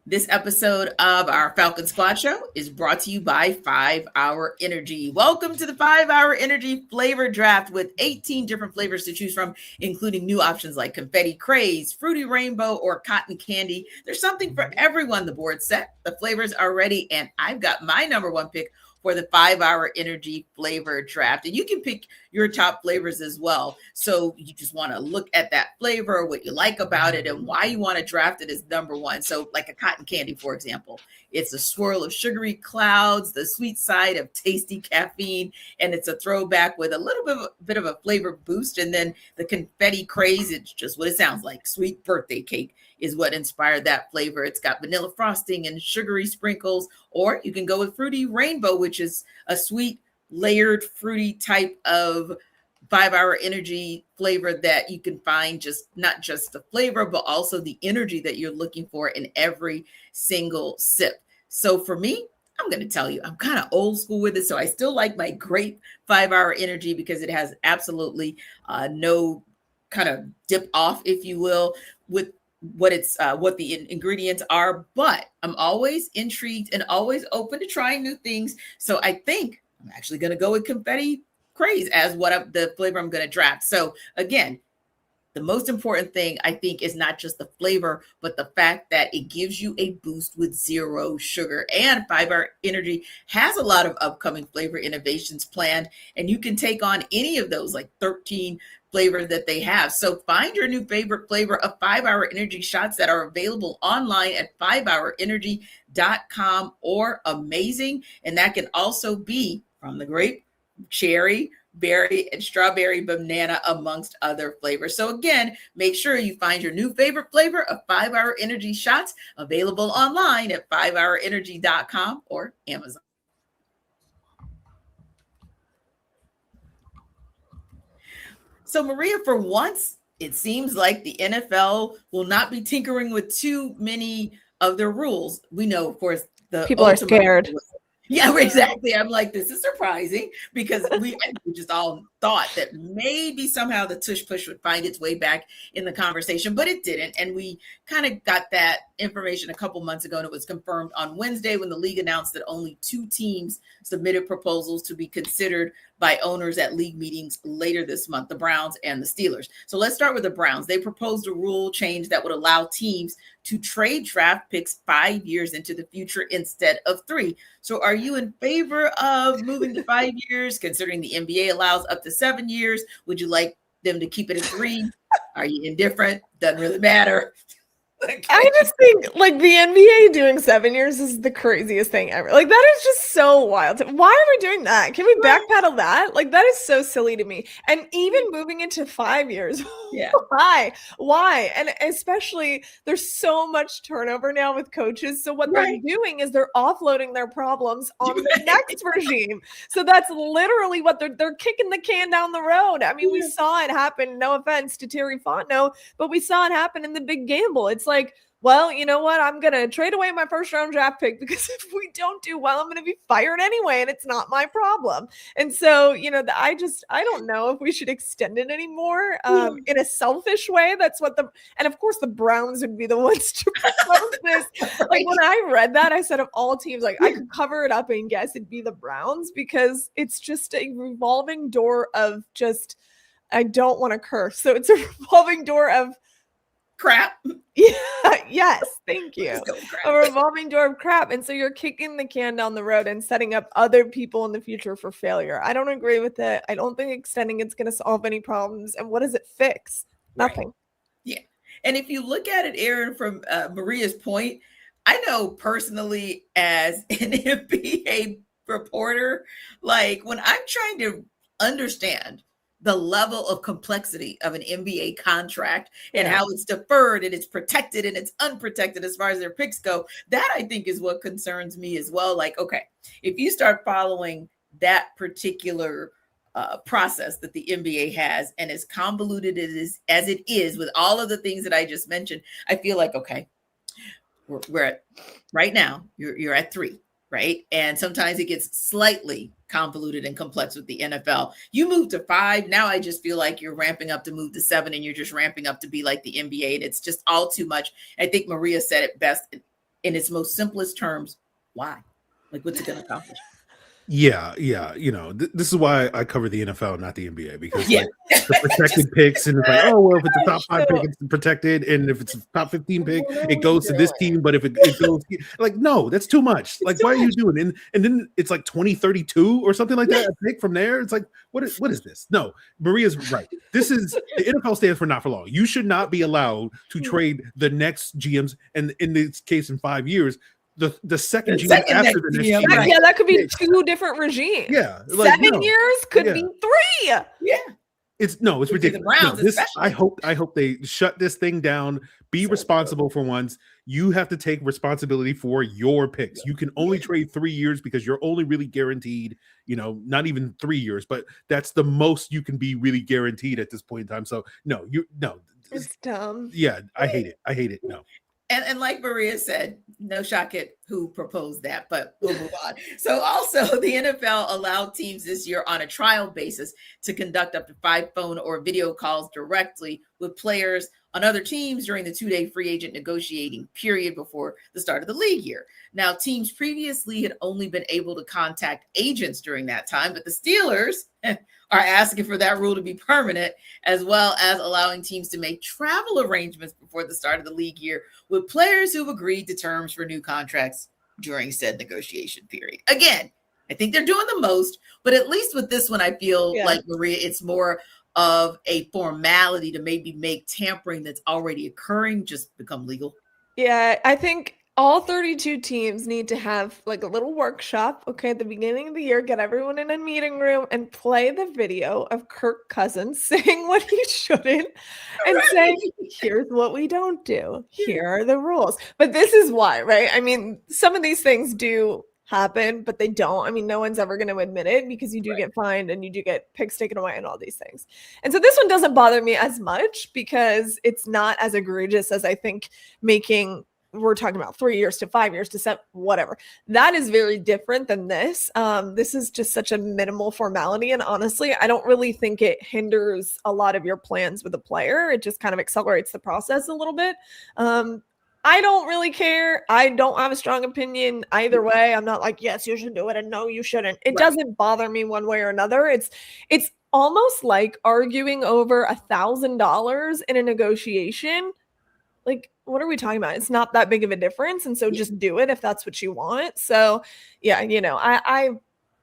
This episode of our Falcon Squad Show is brought to you by 5 Hour Energy. Welcome to the 5 Hour Energy flavor draft with 18 different flavors to choose from, including new options like confetti craze, fruity rainbow, or cotton candy. There's something for everyone. The board's set, the flavors are ready, and I've got my number one pick for the 5 Hour Energy flavor draft. And you can pick your top flavors as well. So you just want to look at that flavor, what you like about it, and why you want to draft it as number one. So like a cotton candy, for example, it's a swirl of sugary clouds, the sweet side of tasty caffeine, and it's a throwback with a little bit of a flavor boost. And then the confetti craze, it's just what it sounds like. Sweet birthday cake is what inspired that flavor. It's got vanilla frosting and sugary sprinkles, or you can go with fruity rainbow, which is a sweet, layered, fruity type of 5 Hour Energy flavor that you can find just not just the flavor, but also the energy that you're looking for in every single sip. So for me, I'm going to tell you, I'm kind of old school with it. So I still like my great 5 Hour Energy because it has absolutely no kind of dip off, if you will, with what the ingredients are. But I'm always intrigued and always open to trying new things. So I think I'm actually going to go with confetti craze as the flavor I'm going to draft. So again, the most important thing I think is not just the flavor, but the fact that it gives you a boost with 0 sugar. And 5 Hour Energy has a lot of upcoming flavor innovations planned, and you can take on any of those, like 13 flavors that they have. So find your new favorite flavor of 5 Hour Energy shots that are available online at 5hourenergy.com or Amazing. And that can also be from the grape, cherry, berry, and strawberry banana, amongst other flavors. So again, make sure you find your new favorite flavor of 5 Hour Energy shots available online at 5hourenergy.com or Amazon. So Maria, for once, it seems like the NFL will not be tinkering with too many of their rules. We know, of course, the people are scared. Yeah, exactly. I'm like, this is surprising because we just all thought that maybe somehow the tush push would find its way back in the conversation, but it didn't. And we kind of got that information a couple months ago, and it was confirmed on Wednesday when the league announced that only 2 teams submitted proposals to be considered by owners at league meetings later this month, the Browns and the Steelers. So let's start with the Browns. They proposed a rule change that would allow teams to trade draft picks 5 years into the future instead of 3. So are you in favor of moving to 5 years, considering the NBA allows up to 7 years? Would you like them to keep it at 3? Are you indifferent? Doesn't really matter. I just think like the NBA doing 7 years is the craziest thing ever. Like that is just so wild. Why are we doing that? Can we backpedal that? Like, that is so silly to me. And even moving into 5 years, why? And especially, there's so much turnover now with coaches. So what they're doing is they're offloading their problems on the next regime. So that's literally what they're kicking the can down the road. I mean, we saw it happen. No offense to Terry Fontenot, but we saw it happen in the big gamble. It's like, well, you know what? I'm going to trade away my first round draft pick because if we don't do well, I'm going to be fired anyway, and it's not my problem. And so, I don't know if we should extend it anymore in a selfish way. That's what and of course the Browns would be the ones to propose this. Like, when I read that, I said of all teams, like, I could cover it up and guess it'd be the Browns, because it's just a revolving door of just, I don't want to curse. So it's a revolving door of crap. Yeah. Yes. Thank you. A revolving door of crap. And so you're kicking the can down the road and setting up other people in the future for failure. I don't agree with it. I don't think extending it's going to solve any problems. And what does it fix? Nothing. Right. Yeah. And if you look at it, Aaron, from Maria's point, I know personally as an NBA reporter, like, when I'm trying to understand the level of complexity of an NBA contract and how it's deferred and it's protected and it's unprotected as far as their picks go, that I think is what concerns me as well. Like, okay, if you start following that particular process that the NBA has, and as convoluted as it is with all of the things that I just mentioned, I feel like, okay, we're at, right now, you're at 3. Right. And sometimes it gets slightly convoluted and complex with the NFL. You move to 5. Now I just feel like you're ramping up to move to 7, and you're just ramping up to be like the NBA. And it's just all too much. I think Maria said it best in its most simplest terms. Why? Like, what's it going to accomplish? Yeah. This is why I cover the NFL, not the NBA, because like, the protected picks, and it's like, oh, well, if it's a top 5 pick, it's protected, and if it's a top 15 pick, it goes to this team. But if it goes, like, no, that's too much. Like, why are you doing? And then it's like 2032 or something like that. A pick from there. It's like, what is this? No, Maria's right. This is, the NFL stands for not for long. You should not be allowed to trade the next GMs, and in this case, in 5 years. The second GM after the next GM. Yeah, that could be 2 different regimes. Yeah, like, 7 years could be 3. Yeah, it's ridiculous. Browns, I hope they shut this thing down. Be responsible for once. You have to take responsibility for your picks. You can only trade 3 years because you're only really guaranteed, not even 3 years, but that's the most you can be really guaranteed at this point in time. So no, it's dumb. Yeah, I hate it. No. And like Maria said, no shock at who proposed that, but we'll move on. So also, the NFL allowed teams this year on a trial basis to conduct up to 5 phone or video calls directly with players on other teams during the 2-day free agent negotiating period before the start of the league year. Now, teams previously had only been able to contact agents during that time, but the Steelers are asking for that rule to be permanent, as well as allowing teams to make travel arrangements before the start of the league year with players who've agreed to terms for new contracts during said negotiation period. Again, I think they're doing the most, but at least with this one, I feel like, Maria, it's more of a formality to maybe make tampering that's already occurring just become legal. Yeah, I think all 32 teams need to have like a little workshop, okay, at the beginning of the year, get everyone in a meeting room and play the video of Kirk Cousins saying what he shouldn't and saying, here's what we don't do. Here are the rules. But this is why, right? I mean, some of these things do happen, but they don't. I mean, no one's ever going to admit it because you do get fined and you do get picks taken away and all these things. And so this one doesn't bother me as much because it's not as egregious as I think we're talking about 3 years to 5 years to 7, whatever. That is very different than this. This is just such a minimal formality. And honestly, I don't really think it hinders a lot of your plans with a player. It just kind of accelerates the process a little bit. I don't really care. I don't have a strong opinion either way. I'm not like, yes, you should do it, and no, you shouldn't. It doesn't bother me one way or another. It's almost like arguing over $1,000 in a negotiation. Like, what are we talking about? It's not that big of a difference. And so just do it if that's what you want. So yeah, I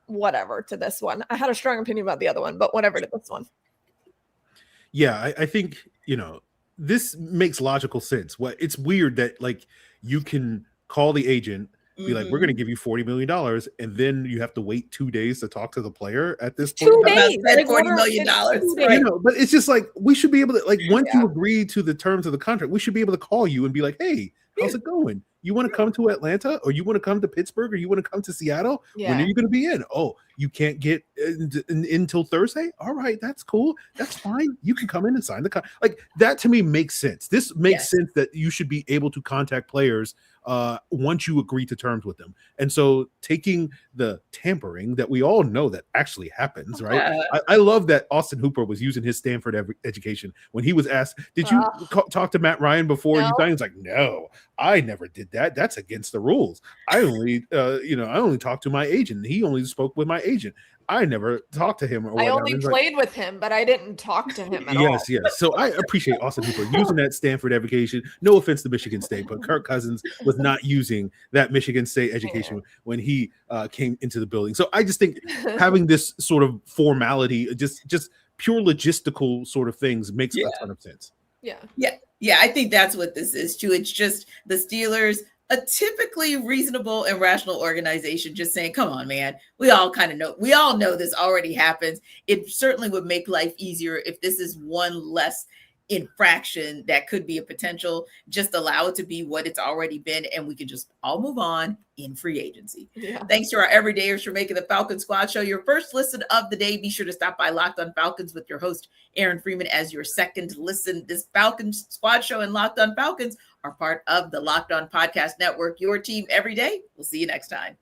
whatever to this one. I had a strong opinion about the other one, but whatever to this one. Yeah, I think, this makes logical sense. It's weird that like you can call the agent be like, we're going to give you $40 million. And then you have to wait 2 days to talk to the player at this point. 2 days. About $40 million. Right. You know, but it's just like, we should be able to, like, once you agree to the terms of the contract, we should be able to call you and be like, hey, how's it going? You want to come to Atlanta, or you want to come to Pittsburgh, or you want to come to Seattle? When are you going to be in? Oh, you can't get in until Thursday? All right, that's cool. That's fine. You can come in and sign the contract. Like, that to me makes sense. This makes sense that you should be able to contact players once you agree to terms with them. And so taking the tampering that we all know that actually happens, right? I love that Austin Hooper was using his Stanford education when he was asked, did you talk to Matt Ryan before you signed? He was like, no, I never did that. That's against the rules. I only, I only talked to my agent. He only spoke with my agent. I never talked to him. I only played with him, but I didn't talk to him at all. Yes. So I appreciate Austin Hooper using that Stanford education. No offense to Michigan State, but Kirk Cousins was not using that Michigan State education when he came into the building. So I just think having this sort of formality, just pure logistical sort of things makes a ton of sense. Yeah. I think that's what this is too. It's just the Steelers, a typically reasonable and rational organization, just saying, come on, man, we all know this already happens. It certainly would make life easier if this is one less infraction that could be a potential. Just allow it to be what it's already been, and we can just all move on in free agency. Thanks to our everydayers for making the Falcon Squad Show your first listen of the day. Be sure to stop by Locked On Falcons with your host Aaron Freeman as your second listen. This Falcon Squad Show and Locked On Falcons are part of the Locked On Podcast Network, your team every day. We'll see you next time.